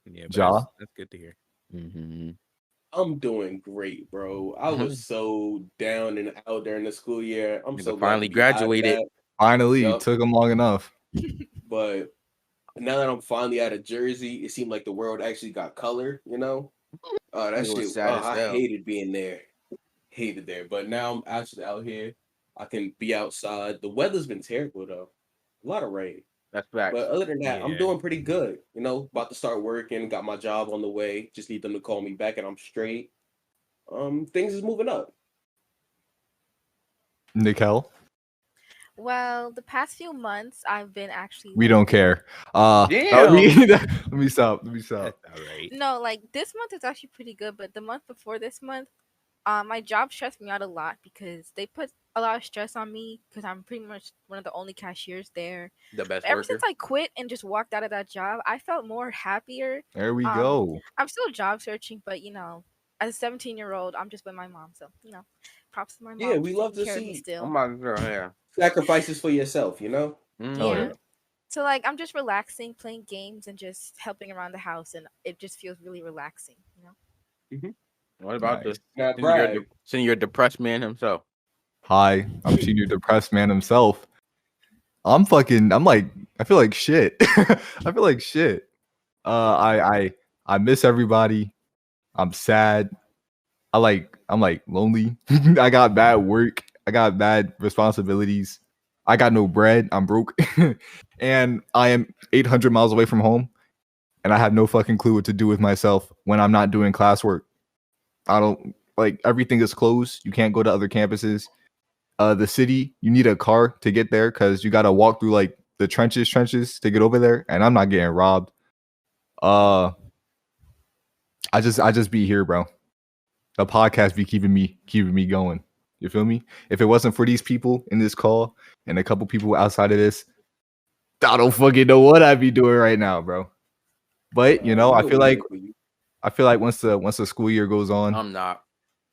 Yeah, but Ja. that's good to hear. Mm-hmm. I'm doing great, bro. I was so down and out during the school year. I'm so Nigga glad to finally be out of graduated. that. Finally, Yup. took him long enough. But now that I'm finally out of Jersey, it seemed like the world actually got color, you know? That Nigga was shit, sad as I hell. hated being there. Hated there. But now I'm actually out here. I can be outside. The weather's been terrible, though. A lot of rain. That's facts. But other than that, I'm Yeah. doing pretty good. About to start working, got my job on the way. Just need them to call me back and I'm straight. Things is moving up. Nickell, Well, the past few months, I've been actually we like, don't care. Damn. Let me stop. Let me stop. That's all right. no, like this month is actually pretty good, but the month before this month, my job stressed me out a lot because they put a lot of stress on me because I'm pretty much one of the only cashiers there. The best Ever worker. since I quit and just walked out of that job, I felt more happier. There we Um, go. I'm still job searching, but as a 17-year-old, I'm just with my mom, so props to my Yeah, mom we for love taking to care of me see still. I'm about to go here. sacrifices for yourself, you know? Oh Yeah. yeah. Mm-hmm. So like I'm just relaxing, playing games, and just helping around the house, and it just feels really relaxing. What about the Nice. Not brag. senior depressed man himself? Hi, I'm senior depressed man himself. I'm like, I feel like shit. I feel like shit. I miss everybody. I'm sad. I'm like lonely. I got bad work. I got bad responsibilities. I got no bread. I'm broke. And I am 800 miles away from home. And I have no fucking clue what to do with myself when I'm not doing classwork. I don't like everything is closed. You can't go to other campuses. The city, you need a car to get there because you gotta walk through like the trenches to get over there. And I'm not getting robbed. Uh I just be here, bro. The podcast be keeping me going. You feel me? If it wasn't for these people in this call and a couple people outside of this, I don't fucking know what I'd be doing right now, bro. But You know we here for you. I feel like once the school year goes on, I'm not.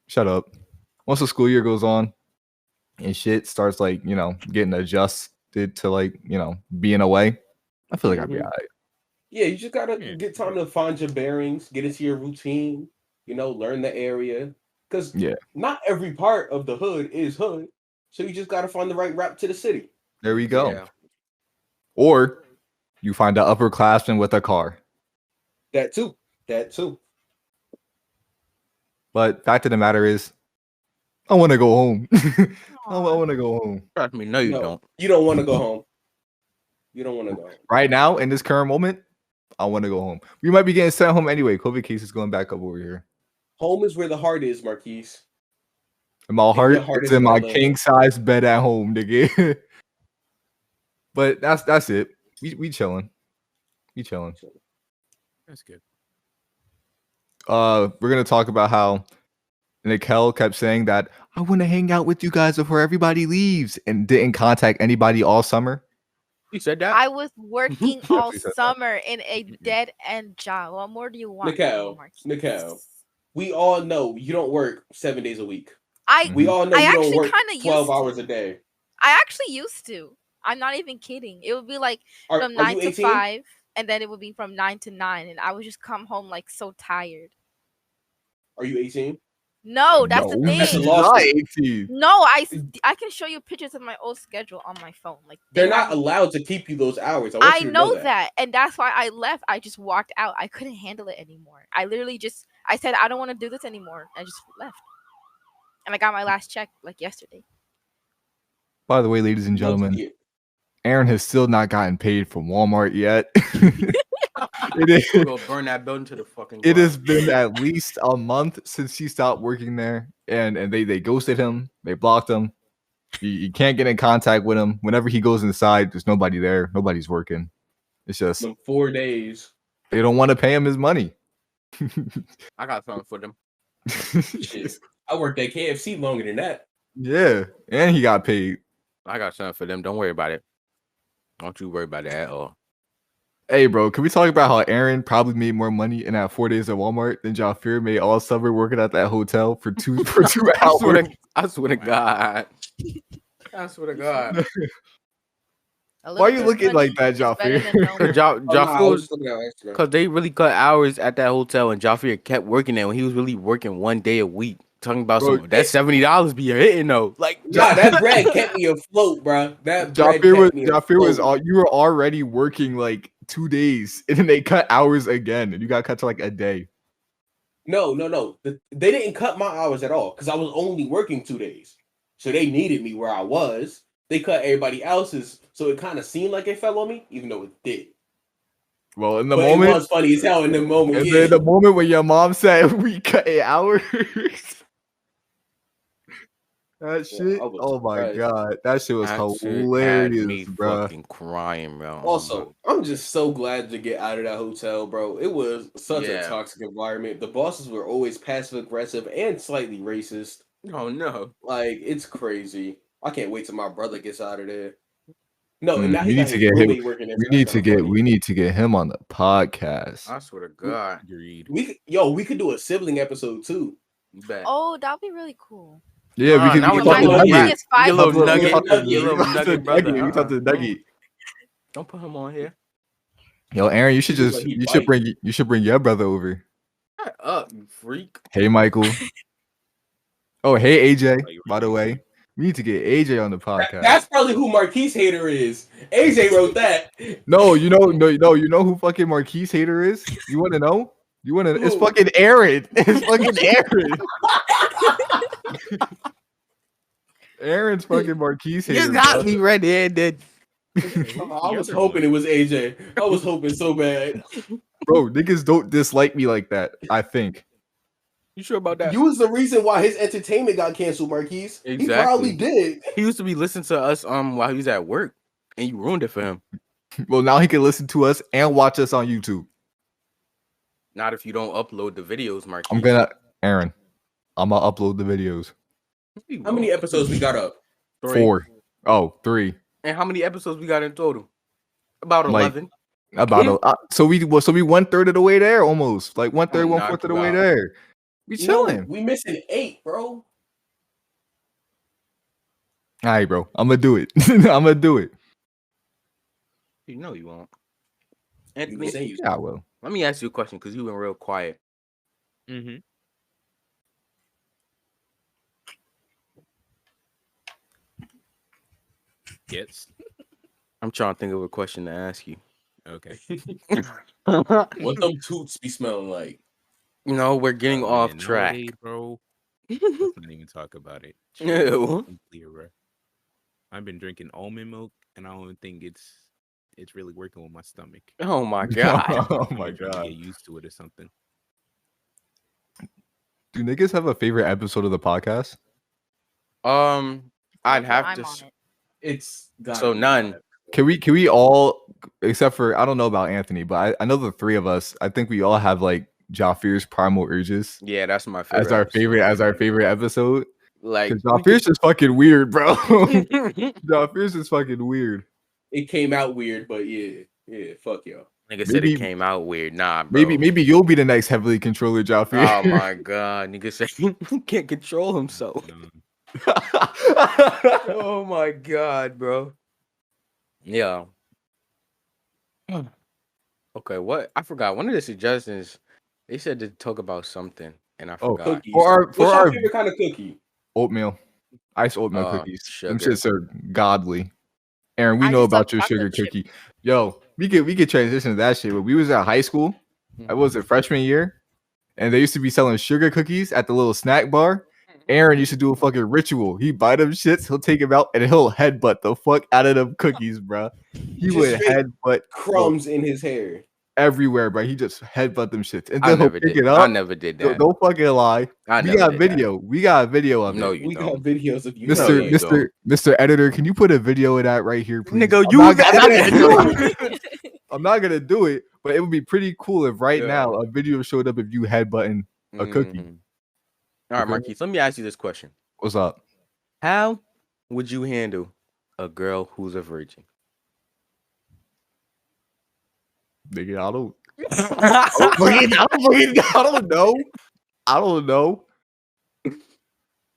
shut up. Once the school year goes on and shit starts like, getting adjusted to like, being away, I feel like I'd be Mhm. all right. Yeah, you just gotta Yeah. get time to find your bearings, get into your routine, learn the area. Because Yeah. not every part of the hood is hood. So you just gotta find the right route to the city. There we go. Yeah. Or you find an upperclassman with a car. That too. That too. But fact of the matter is, I want to go home. I Aw. want to go home. Trust me, no, you No, don't. you don't want to go home. You don't want to go home. Right now, in this current moment, I want to go home. We might be getting sent home anyway. COVID cases going back up over here. Home is where the heart is, Marquise. In my And heart, your heart it's is in in my Atlanta. king size bed at home, nigga. But that's it. We chilling. We chilling. That's good. We're gonna talk about how Nickell kept saying that I want to hang out with you guys before everybody leaves, and didn't contact anybody all summer. You said that? I was working all Definitely said that. summer in a dead end job. What more do you want, Nickell, Marques? Nickell. We all know you don't work 7 days a week. I We all know I you don't actually work kind of 12 used hours to. a day. I actually used to. I'm not even kidding. It would be like from Are 9 you to 18? 5, and then it would be from 9 to 9, and I would just come home like so tired. Are you 18? No, that's the No, thing. That's a she's lawsuit. not 18. No, I can show you pictures of my old schedule on my phone. Like They're they not have- allowed to keep you those hours. I want I you to know know that, and that's why I left. I just walked out. I couldn't handle it anymore. I literally just I said I don't want to do this anymore. I just left, and I got my last check like yesterday. By the way, ladies and gentlemen, Aaron has still not gotten paid from Walmart yet. We're gonna burn that building to the fucking It ground. has been at least a month since he stopped working there, and they ghosted him. They blocked him. You can't get in contact with him. Whenever he goes inside, there's nobody there. Nobody's working. It's just them 4 days. they don't want to pay him his money. I got something for them. Shit. I worked at KFC longer than that. Yeah, and he got paid. I got something for them. Don't worry about it. Don't you worry about it at all. Hey, bro, can we talk about how Aaron probably made more money in that 4 days at Walmart than Jafir made all summer working at that hotel for two hours? I swear to God. I swear to God. Why are you looking like that, Jafir? Because they really cut hours at that hotel, and Jafir kept working there when he was really working 1 day a week. Talking about Bro, that $70 be hitting though. Like, Nah, that bread kept me afloat, bro. That bread Jafir was all you were already working like 2 days, and then they cut hours again, and you got cut to like a day. No. They didn't cut my hours at all because I was only working 2 days. So they needed me where I was. They cut everybody else's, so it kind of seemed like it fell on me, even though it did. Well, in the But moment, it was funny as hell in the moment. and Yeah. then the moment when your mom said we cut 8 hours. That shit. I was Oh my surprised. god, that shit was that shit had hilarious, me bro. fucking crying, bro. Also, I'm just so glad to get out of that hotel, bro. It was such Yeah. a toxic environment. The bosses were always passive aggressive and slightly racist. Oh no. Like, it's crazy. I can't wait till my brother gets out of there. No, and now We he need got to his get him. roommate working there, so that's kinda funny. We need to get him on the podcast. I swear to God. Agreed. We could do a sibling episode too. You bet. Oh, that'd be really cool. Yeah, we can. now we we're can talking talk to about Nugget. It's 5 Your little years. nugget. Nugget. Your little We can nugget talk to brother. Nugget. We can talk to Nugget. Don't put him on here. Yo, Aaron, you should He looks just like he you should bring your brother over. Shut up, you freak. Hey, Michael. Oh, hey, AJ. Like, By the way, we need to get AJ on the podcast. That's probably who Marques Hater is. AJ wrote that. No, you know who fucking Marquise Hater is? You want to know? You want to? It's Who? fucking Aaron. It's fucking Aaron. Aaron's fucking Marquise Hater. You got bro. me red-handed. I was hoping it was AJ. I was hoping so bad. Bro, niggas don't dislike me like that, I think. You sure about that? You was the reason why his entertainment got canceled, Marquise. He Exactly. probably did. He used to be listening to us while he was at work, and you ruined it for him. Well, now he can listen to us and watch us on YouTube. Not if you don't upload the videos, Mark. Aaron, I'm gonna upload the videos. How many episodes we got up? 4. Oh, 3. And how many episodes we got in total? About Like, 11. So we 1/3 of the way there almost. Like 1/3, Oh, 1/4 of the way wow. there. We No, chilling. we missing 8, bro. All right, bro. I'm gonna do it. I'm gonna do it. You know you won't. You Anthony, were saying you Yeah, I will. let me ask you a question because you've been real quiet. Mm-hmm. Yes. I'm trying to think of a question to ask you. Okay. what them toots be smelling like? No, we're getting Oh, off man, track. nowadays, bro. Let's not even talk about it. Ew. Clear, bro. I've been drinking almond milk, and I don't think it's really working with my stomach. Oh my god. Oh I'm my trying to god. get used to it or something. Do niggas have a favorite episode of the podcast? I'd have I'm to. on it. It's gotta So be none. that. Can we all, except for I don't know about Anthony, but I know the three of us. I think we all have like Jafir's Primal Urges Yeah, that's my favorite. as our favorite episode. Like Because Jafir's just fucking weird, bro. Jafir's just fucking weird. It came out weird, but yeah, fuck y'all. nigga said maybe- it came out weird. Nah, bro. Maybe you'll be the next heavily controller, Jafir. Oh my god, nigga said he can't control himself. Oh my god, bro. Yeah. Okay, what? I forgot. One of the suggestions, they said to talk about something. and I Oh, forgot. Cookies. for What's your our favorite kind of cookie? oatmeal, iced oatmeal cookies. Them Sugar. shits are godly. Aaron, we I know just love about your sugar chocolate chip. cookie. Yo, we could transition to that shit. When we was at high school, I was a freshman year, and they used to be selling sugar cookies at the little snack bar. Aaron used to do a fucking ritual. He buy them shits, he'll take them out, and he'll headbutt the fuck out of them cookies, bro. He Just would straight headbutt Crumbs in his hair. everywhere, bro. He just headbutt them shits, and I then he'll never pick did. it I up. never did Don't, that. don't fucking lie. I We never got did that. video. We got video of No, it. you We got don't. videos of you. No, doing you it. don't. Mr. Editor, can you put a video of that right here, please? Nigga, I'm you not the gonna do editor. it. I'm not gonna do it, but it would be pretty cool if right Yeah. now a video showed up of you headbutting a cookie. Mhm. All right, Okay. Marquise, let me ask you this question. What's up? How would you handle a girl who's a virgin? Nigga, I don't know. I don't know.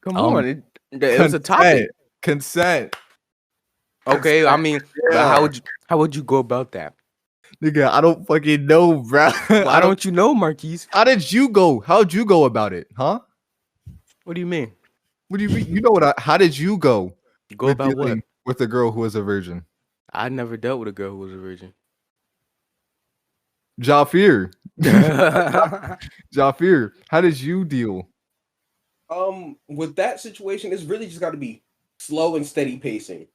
Come Um, on, it was a topic. Consent. Okay, I mean, but Yeah. how would you go about that? Nigga, I don't fucking know, bro. Why don't you know, Marquise? How did you go? How'd you go about it? Huh? What do you mean? What do you mean? You know what? How did you go? Go about what? dealing with a girl who is a virgin? I never dealt with a girl who was a virgin. Jafir. Jafir, how did you deal? With that situation, it's really just got to be slow and steady pacing.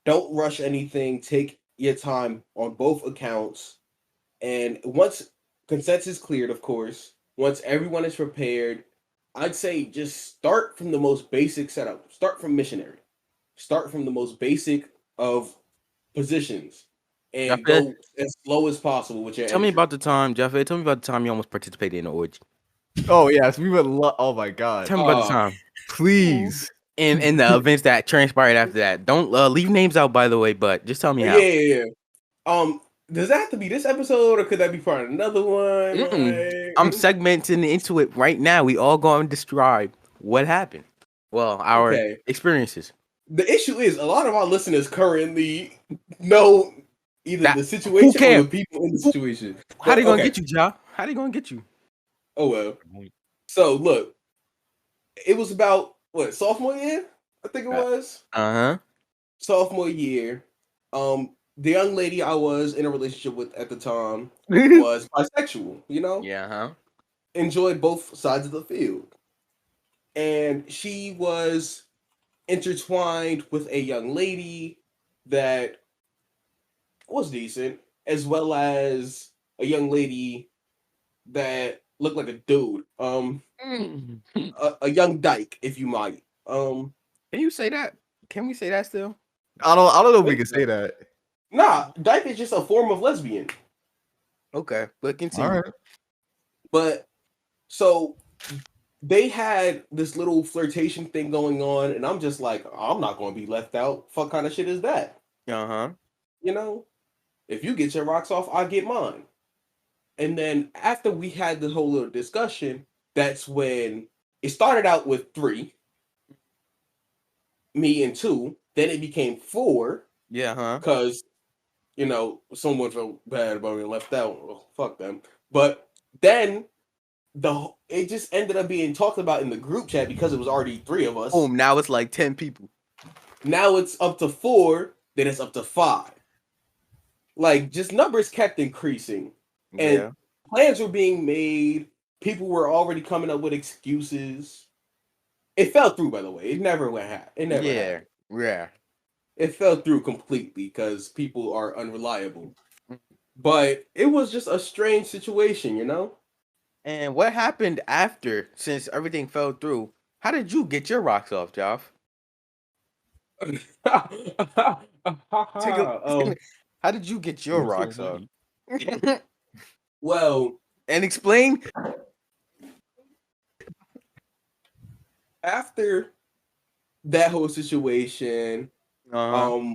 Don't rush anything. Take your time on both accounts. And once consensus is cleared, of course, once everyone is prepared, I'd say just start from the most basic setup. Start from missionary. Start from the most basic of positions and Jafar, go as slow as possible with your tell me entry. about the time, Jafar. Tell me about the time you almost participated in an orgy. Oh yes, we would love. Oh my god, Tell me about the time please. and the events that transpired after that. Don't leave names out, by the way, but just tell me how. Yeah. Does that have to be this episode, or could that be part of another one? Mm-mm. I'm segmenting into it right now. We all going to describe what happened. Well, our Okay. experiences. The issue is a lot of our listeners currently know either That- the situation or cares? the people in the situation. How they gonna Okay. get you, Ja? How they gonna get you? Oh well. So look, it was about what, sophomore year? I think it was Uh-huh. sophomore year. The young lady I was in a relationship with at the time was bisexual. You know, Yeah, huh? enjoyed both sides of the field, and she was intertwined with a young lady that was decent, as well as a young lady that looked like a dude. A young dyke, if you might. Can you say that? Can we say that still? I don't know if we can say that. Nah, dyke is just a form of lesbian. Okay, but continue. All right. But so they had this little flirtation thing going on, and I'm just like, I'm not going to be left out. Fuck kind of shit is that? Uh-huh. You know, if you get your rocks off, I get mine. And then after we had this whole little discussion, that's when it started out with 3, me and 2. Then it became 4 Yeah, huh? because, you know, someone felt bad about being left out. Well, fuck them. But then it just ended up being talked about in the group chat because it was already 3 of us. Boom, now it's like 10 people. Now it's up to 4, then it's up to 5. Like, just numbers kept increasing. And Yeah. plans were being made. People were already coming up with excuses. It fell through, by the way. It never went It never happened. Yeah. It fell through completely because people are unreliable. But it was just a strange situation, you know? And what happened after, since everything fell through? How did you get your rocks off, Joff? How did you get your You're so rocks off? funny. Well, And explain. after that whole situation, Uh-huh.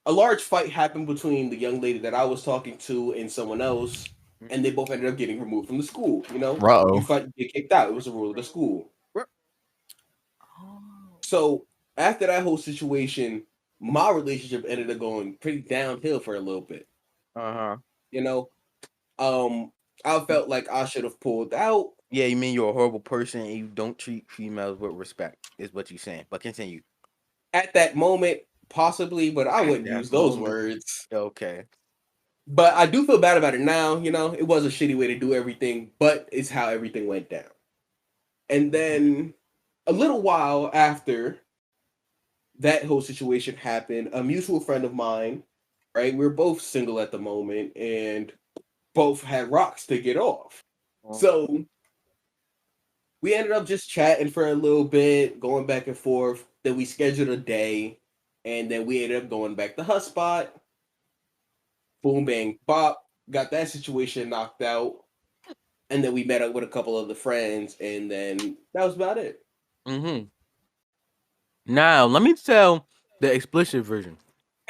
a large fight happened between the young lady that I was talking to and someone else, and they both ended up getting removed from the school. You know, Uh-oh. you fight, you get kicked out. It was a rule of the school. So after that whole situation, my relationship ended up going pretty downhill for a little bit. Uh-huh. You know, I felt like I should have pulled out, Yeah, you mean you're a horrible person and you don't treat females with respect, is what you're saying. But continue. At that moment, possibly, but I At wouldn't that use those moment. words. Okay. But I do feel bad about it now. It was a shitty way to do everything, but it's how everything went down. And then a little while after that whole situation happened, a mutual friend of mine, right? We're both single at the moment and both had rocks to get off. So we ended up just chatting for a little bit, going back and forth. Then we scheduled a day, and then we ended up going back to her spot. Boom, bang, bop. Got that situation knocked out. And then we met up with a couple of the friends, and then that was about it. Mm-hmm. Now, let me tell the explicit version.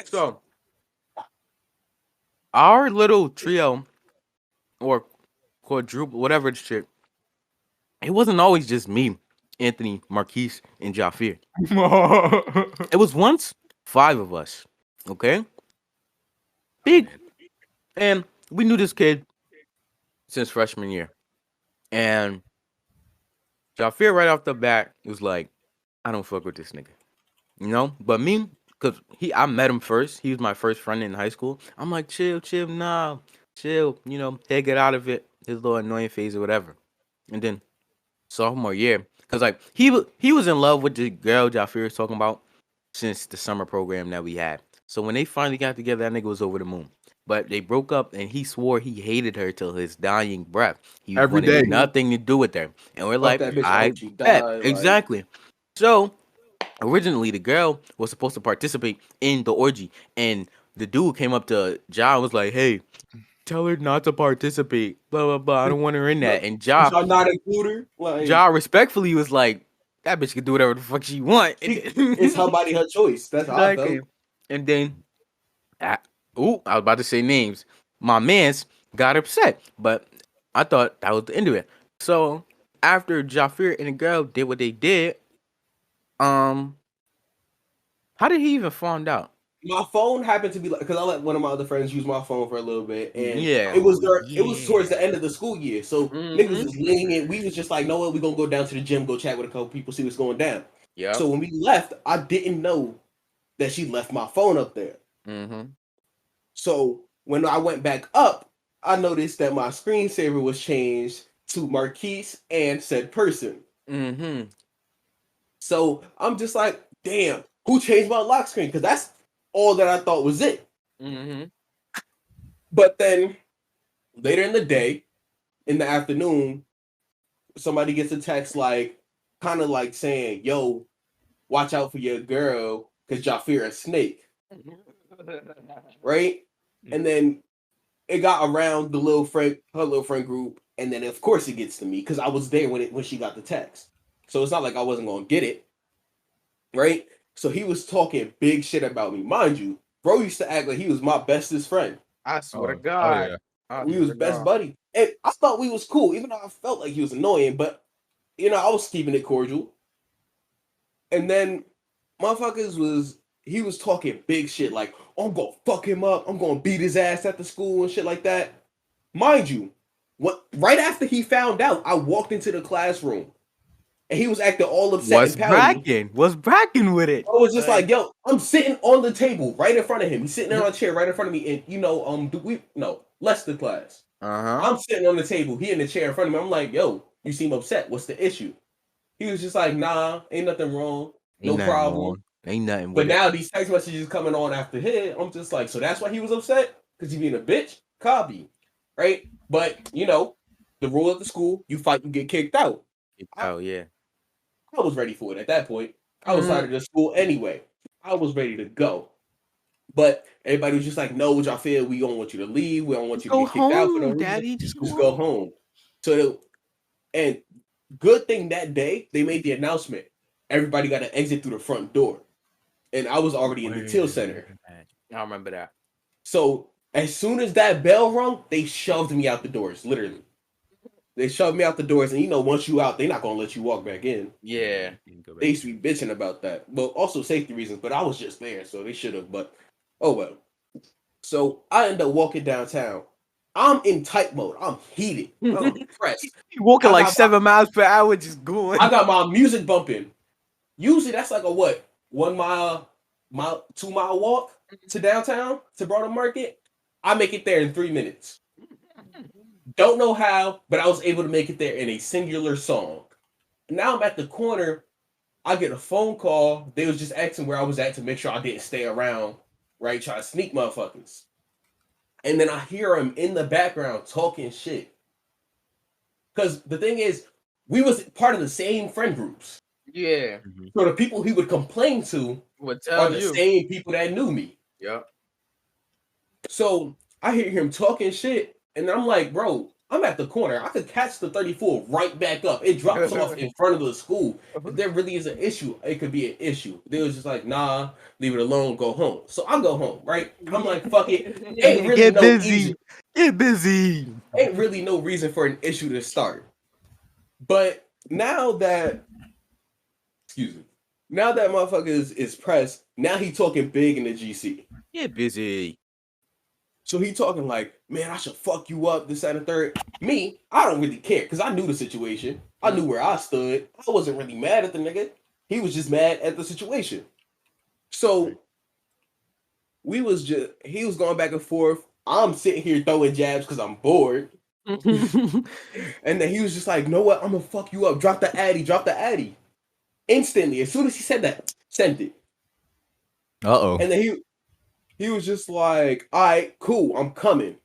So, our little trio, or quadruple, whatever it's shit, it wasn't always just me, Anthony, Marques, and Jafir. It was once 5 of us. Okay? Big. And we knew this kid since freshman year. And Jafir right off the bat was like, I don't fuck with this nigga. You know? But me, because I met him first. He was my first friend in high school. I'm like, chill, nah. Chill, hey, get out of it. His little annoying phase or whatever. And then sophomore year, because like he was in love with the girl Jafir was talking about since the summer program that we had. So when they finally got together, that nigga was over the moon. But they broke up, and he swore he hated her till his dying breath. He Every wanted day. nothing to do with her. And we're Fuck like, that bitch. I I hope she bet. died. Exactly. So originally, the girl was supposed to participate in the orgy, and the dude came up to Ja and was like, hey, tell her not to participate. Blah, blah, blah. I don't want her in that. And Like, y'all not include her? Ja respectfully was like, that bitch can do whatever the fuck she want. It's her body, her choice. That's how I felt. And then, I was about to say names. My mans got upset, but I thought that was the end of it. So after Jafir and the girl did what they did, how did he even find out? My phone happened to be like, because I let one of my other friends use my phone for a little bit, and Yeah. it was towards the end of the school year, so Mhm. niggas was laying it. We was just like, know what, we gonna go down to the gym, go chat with a couple people, see what's going down. Yeah. So when we left, I didn't know that she left my phone up there. Mm-hmm. So when I went back up, I noticed that my screensaver was changed to Marquise and said person. Mm-hmm. So I'm just like, damn, who changed my lock screen? Because that's all that I thought was it. Mm-hmm. But then later in the day, in the afternoon, somebody gets a text kind of like saying, yo, watch out for your girl because Jafir a snake. Right? And then it got around her little friend group, and then of course it gets to me because I was there when she got the text. So it's not like I wasn't gonna get it. Right? So he was talking big shit about me. Mind you, bro used to act like he was my bestest friend. I swear to Oh, God. yeah. We was best buddy. And I thought we was cool, even though I felt like he was annoying, but I was keeping it cordial. And then he was talking big shit like, oh, I'm gonna fuck him up, I'm gonna beat his ass at the school and shit like that. Mind you, right after he found out, I walked into the classroom and he was acting all upset and pouty. Was Bracken with it? I was just like, yo, I'm sitting on the table right in front of him. He's sitting on a chair right in front of me, and Lester class. Uh-huh. I'm sitting on the table, he in the chair in front of me. I'm like, yo, you seem upset. What's the issue? He was just like, nah, ain't nothing wrong. No problem. Ain't nothing But with it. now these text messages coming on after him. I'm just like, so that's why he was upset? Because he being a bitch? Copy. Right? But, the rule of the school, you fight, you get kicked out. Oh, yeah. I was ready for it at that point. I was out of the school anyway. I was ready to go. But everybody was just like, no, Jafir, we don't want you to leave. We don't want you to get kicked out for no reason. Daddy. Just go home. And good thing that day, they made the announcement. Everybody got to exit through the front door. And I was already in the Till Center. I remember that. So as soon as that bell rung, they shoved me out the doors, literally. They shoved me out the doors, and once you out, they're not gonna let you walk back in. Yeah. They used to be bitching about that. Well, also safety reasons, but I was just there, so they should have. But oh well. So I ended up walking downtown, I'm in type mode. I'm heated. I'm pressed. You walking I like got 7 miles per hour, just going. I got my music bumping. Usually that's like a what? 1 mile, 2 mile walk to downtown to Broader Market. I make it there in 3 minutes. Don't know how, but I was able to make it there in a singular song. Now I'm at the corner. I get a phone call. They was just asking where I was at to make sure I didn't stay around, right? Try to sneak motherfuckers. And then I hear him in the background talking shit. Because the thing is, we was part of the same friend groups. Yeah. So the people he would complain to What are tell the you? same people that knew me. Yeah. So I hear him talking shit, and I'm like, bro, I'm at the corner. I could catch the 34 right back up. It drops off in front of the school. If there really is an issue, it could be an issue. They was just like, nah, leave it alone, go home. So I go home, right? I'm like, fuck it. Ain't really Get no busy. easy. Get busy. Ain't really no reason for an issue to start. But now that, excuse me, now that motherfucker is pressed, now he talking big in the GC. Get busy. So he talking like, man, I should fuck you up, this, that, and the third. Me, I don't really care because I knew the situation. I knew where I stood. I wasn't really mad at the nigga. He was just mad at the situation. So he was going back and forth. I'm sitting here throwing jabs because I'm bored. And then he was just like, know what? I'm gonna fuck you up. Drop the addy, drop the addy. Instantly, as soon as he said that, sent it. Uh-oh. And then he was just like, all right, cool, I'm coming.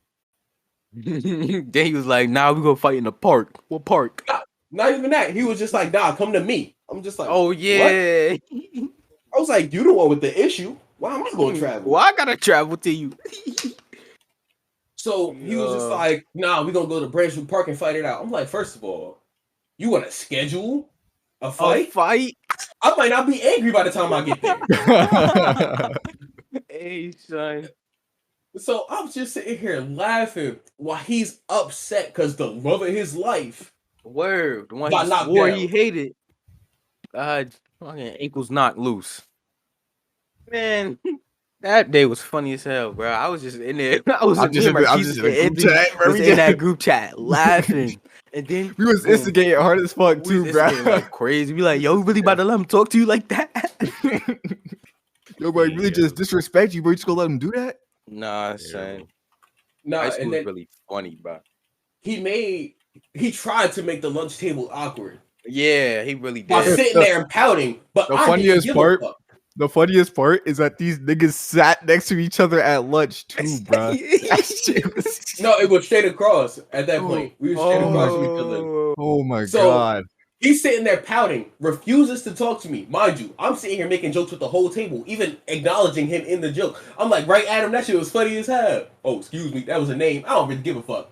Then he was like, nah, we gonna fight in the park. What park? Not even that. He was just like, nah, come to me. I'm just like, Oh, yeah. what? I was like, you the one with the issue. Why am I going to travel? Well, I gotta travel to you. So he was just like, nah, we gonna go to Branchwood Park and fight it out. I'm like, first of all, you want to schedule a fight? A fight? I might not be angry by the time I get there. Hey, son. So I'm just sitting here laughing while he's upset because the love of his life. Word. The one Got he knocked swore down. he hated. God, fucking ankles knocked loose. Man, that day was funny as hell, bro. I was just in there. I was just in that group chat laughing. And then We was instigating hard as fuck we was too, bro. instigating like crazy. We like, yo, we really about to let him talk to you like that? Yo, bro, really just disrespect you, bro. You just gonna let him do that? Nah, son. Nah, High school and was then really funny, bro. he tried to make the lunch table awkward Yeah, he really by did. sitting there and pouting. But The I funniest didn't give part- a fuck. The funniest part is that these niggas sat next to each other at lunch too, bro. No, it was straight across at that point. We were straight across from each other. Oh my So- god. He's sitting there pouting, refuses to talk to me. Mind you, I'm sitting here making jokes with the whole table, even acknowledging him in the joke. I'm like, right, Adam, that shit was funny as hell. Oh, excuse me, that was a name. I don't really give a fuck.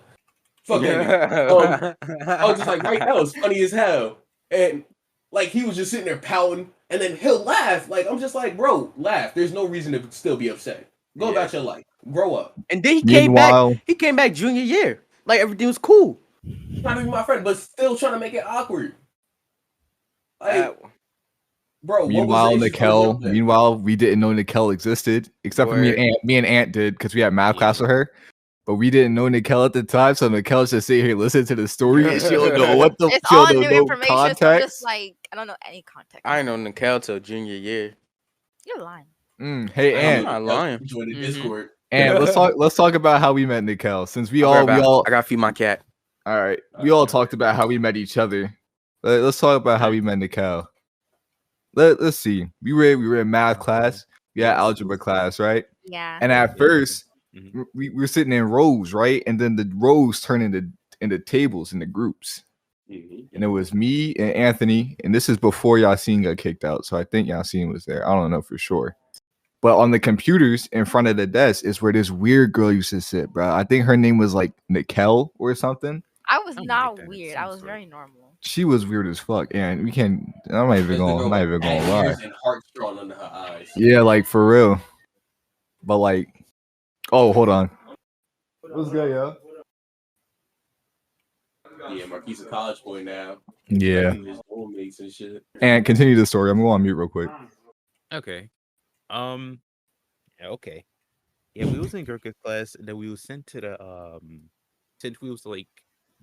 Fuck that nigga. I was just like, right, that was funny as hell. And like he was just sitting there pouting, and then he'll laugh. Like I'm just like, bro, laugh. There's no reason to still be upset. Go about your life. Grow up. And then he came back. Meanwhile, He came back junior year. Like everything was cool. Trying to be my friend, but still trying to make it awkward. Like, bro, meanwhile, what was the issue Nickell. from the Meanwhile, we didn't know Nickell existed, except for me and Word. Aunt. Me and Aunt did because we had math class with her. But we didn't know Nickell at the time, so Nickell's just sitting here listening to the story, and she don't know what the It's she all don't new know information. So I'm context. just like, I don't know any context. I ain't know Nickell till junior year. You're lying. Hey, I Aunt. don't I'm know, not lying. Join the Mhm. Discord. And let's talk about how we met Nickell. Since we I all gotta feed my cat. all right, we all talked about how we met each other. Let's talk about how we met Nickell. Let's see. We were in math class. We had algebra class, right? Yeah. And at first, Mhm. we were sitting in rows, right? And then the rows turned into tables into groups. And it was me and Anthony, and this is before Yasin got kicked out. So I think Yasin was there. I don't know for sure. But on the computers in front of the desk is where this weird girl used to sit, bro. I think her name was like Nickell or something. I was Something not like that, weird. some I was sort. very normal. She was weird as fuck, and we can't. I'm not even going. I'm not even going to lie. And heart drawn under her eyes. Yeah, like for real. But like, oh, hold on. What's good, yo? Yeah, Marques a college boy now. Yeah. His roommates and shit. And continue the story. I'm going on mute real quick. Okay. Yeah, okay. Yeah, we was in Gurkha's class, and then we was sent to the since we was like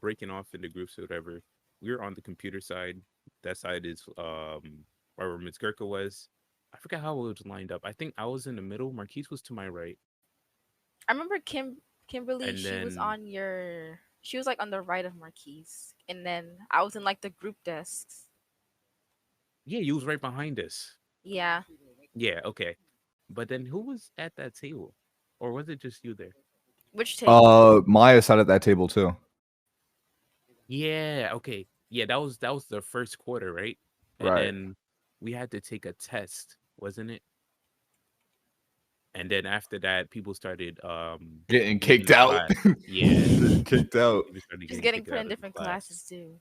breaking off into groups or whatever, we were on the computer side. That side is where Miss Gurka was. I forgot how it was lined up. I think I was in the middle. Marquise was to my right. I remember Kimberly. And She was then- on your. She was like on the right of Marquise, and then I was in like the group desks. Yeah, you was right behind us. Yeah. Yeah, okay. But then who was at that table? Or was it just you there? Which table? Maya sat at that table too. Yeah, okay. Yeah, that was the first quarter, right? And Right. then we had to take a test, wasn't it? And then after that, people started Getting leaving kicked the out. class. Yeah. Kicked out. People started She's getting kicked put out in of the different class. classes too.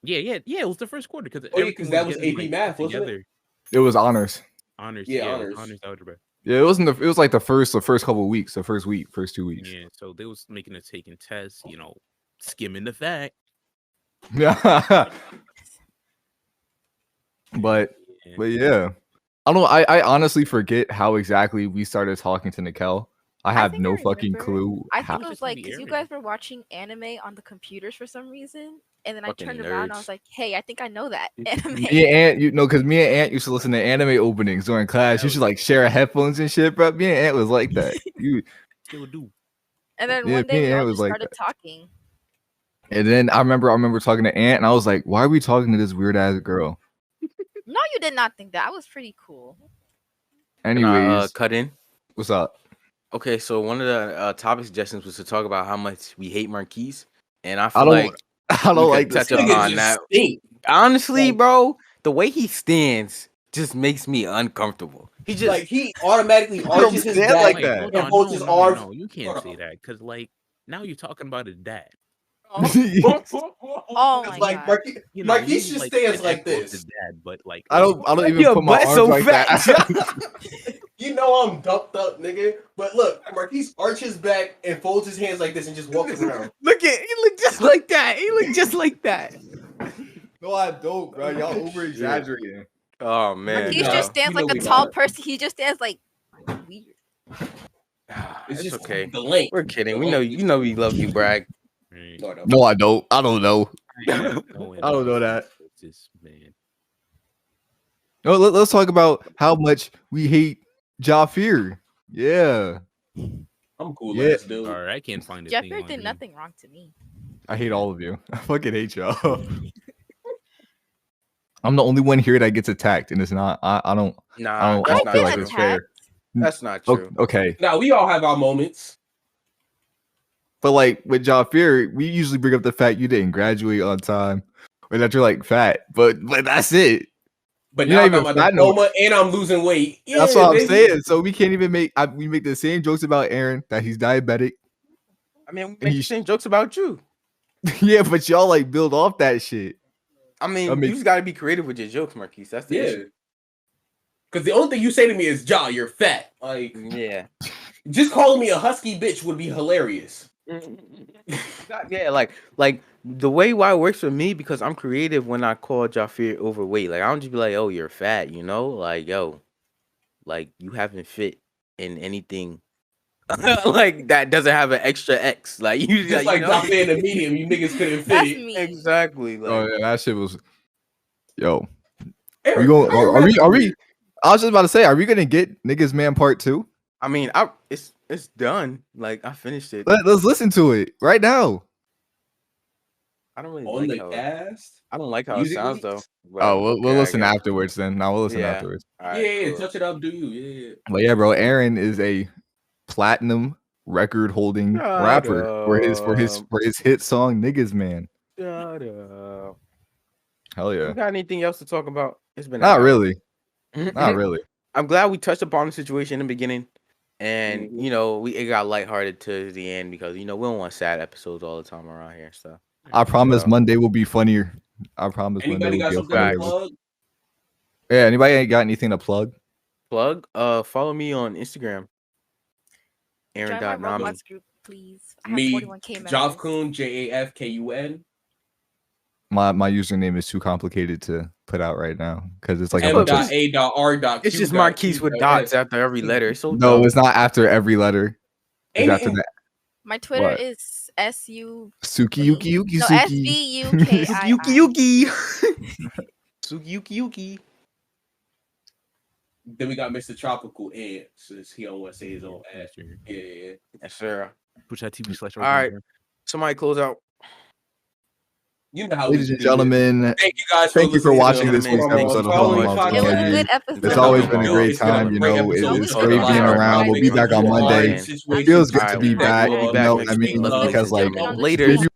Yeah. It was the first quarter because Oh, yeah, 'cause that was AP math, wasn't it? It was honors. Honors, Yeah, yeah, honors. honors algebra. Yeah, it wasn't the. It was like the first couple of weeks, the first 2 weeks. Yeah, so they was making us taking tests, skimming the fact. Yeah. But yeah, I don't. I honestly forget how exactly we started talking to Nickell. I have think no I fucking remember. clue. I how. think it was just gonna like be because you Aaron. guys were watching anime on the computers for some reason, and then I Fucking turned around and I nerds. was like, "Hey, I think I know that It's- anime." Me and Ant, because me and Ant used to listen to anime openings during class. You should like share headphones and shit, bro. Me and Ant was like that. You Still do. And then Yeah, one day me we and all Ant was just like started that. talking. And then I remember talking to Ant, and I was like, "Why are we talking to this weird ass girl?" No, you did not think that. I was pretty cool. Can I Anyways, cut in? what's up? Okay, so one of the topic suggestions was to talk about how much we hate Marquise, and I I feel don't. like I we don't could like this. touch Nigga upon just that. stink. Honestly, Like- bro, the way he stands just makes me uncomfortable. He just Like he automatically don't arches his stand back like Wait, that. hold and on. holds No, his no, arms. no, you can't say that because now you're talking about his dad. Oh my Like god. Marquise you, just stands an like echo of this. his dad, but like I don't even Yo, put my bless arms your like that. facts. You know I'm dumped up, nigga. But look, Marquise arches back and folds his hands like this and just walks around. Look at he look just like that. He look just like that. No, I don't, bro. Y'all over exaggerating. Oh man, He No, just stands you know like a we tall not. person. He just stands like weird. it's just okay. the length. We're kidding. The We know length. you know we love you, Bragg. right. No, no. No, I don't. I don't know. I I don't know that. This man. No, let's talk about how much we hate Jafir. Yeah, I'm cool Yeah. ass dude. Sorry, I can't find a thing Jafir on did him. nothing wrong to me. I hate all of you. I fucking hate y'all. I'm the only one here that gets attacked, and it's not. I don't. Nah, I that's don't not feel true. like it's fair. That's not O- true. Okay, Now we all have our moments. but like with Jafir, we usually bring up the fact you didn't graduate on time, or that you're like fat. But that's it. But You're now I not got even my fat no diploma and I'm losing weight. That's Yeah, what I'm baby. saying. So we can't even make. We make the same jokes about Aaron that he's diabetic. I mean, we make the you- same jokes about you. Yeah, but y'all like build off that shit. I mean, I mean- you just gotta be creative with your jokes, Marquise. That's the Yeah. issue. Because the only thing you say to me is, "Ja, you're fat." Like, Yeah. just calling me a husky bitch would be hilarious. Yeah, like the way why it works for me because I'm creative when I call Jafir overweight. Like I don't just be like, "Oh, you're fat," you know? Like, yo, like you haven't fit in anything like that doesn't have an extra X. Like you Just like you know? drop in the medium, you niggas couldn't fit That's it. me. Exactly. Like Oh yeah, that shit was. Yo, Aaron, we going? how Are we? you Are we? I was just about to say, are we gonna get Niggas Man Part 2? I mean, it's done. Like I finished it. Let's listen to it right now. I don't really on like the how cast? I don't like how it Music sounds though. leaks? But Oh, we'll okay, I listen guess. afterwards then. No, we'll listen Yeah. afterwards. All right, Yeah, cool. touch it up, do you? Yeah. But yeah, bro, Aaron is a platinum record holding Shut rapper for up. his hit song Niggas Man. Shut up. Hell You yeah. got anything else to talk about? It's been an Not hour. really. Not really. I'm glad we touched upon the situation in the beginning, and Mhm. you know it got lighthearted to the end because you know we don't want sad episodes all the time around here. So I promise So- Monday will be funnier. I promise Anybody Monday got will be a something to funnier. plug? Yeah, anybody ain't got anything to plug? plug. Follow me on Instagram. Join my Aaron.nami. Roblox group, please. I have Me, 41K members. Jafkun, Jafkun. My username is too complicated to put out right now because it's like a M. bunch of. A.R. It's just Marquise with dots after every letter. It's so No, dumb. it's not after every letter. It's Ain't after it- that. My Twitter What? is SU. Suki Yuki Yuki No, Suki. SVUKII. Yuki Yuki. Suki Yuki Yuki. Then we got Mr. Tropical Ant, since he don't want to say his own ass. Sure. Yeah. Yes, sir. Twitch.tv/. All right. Somebody close out. You know how Ladies we and do it. gentlemen, Thank you guys. thank you for listening to watching the this week's Gentlemen, episode of following Home podcast. It was a Comedy. good episode. It's always It's been a been great It's been a time, you great know. episode. It's It's great been being a around. We'll be back on Monday. It Feels good to be Alright, back, we'll be you back know. next I week. mean, Love you, because like gentlemen. Later. if you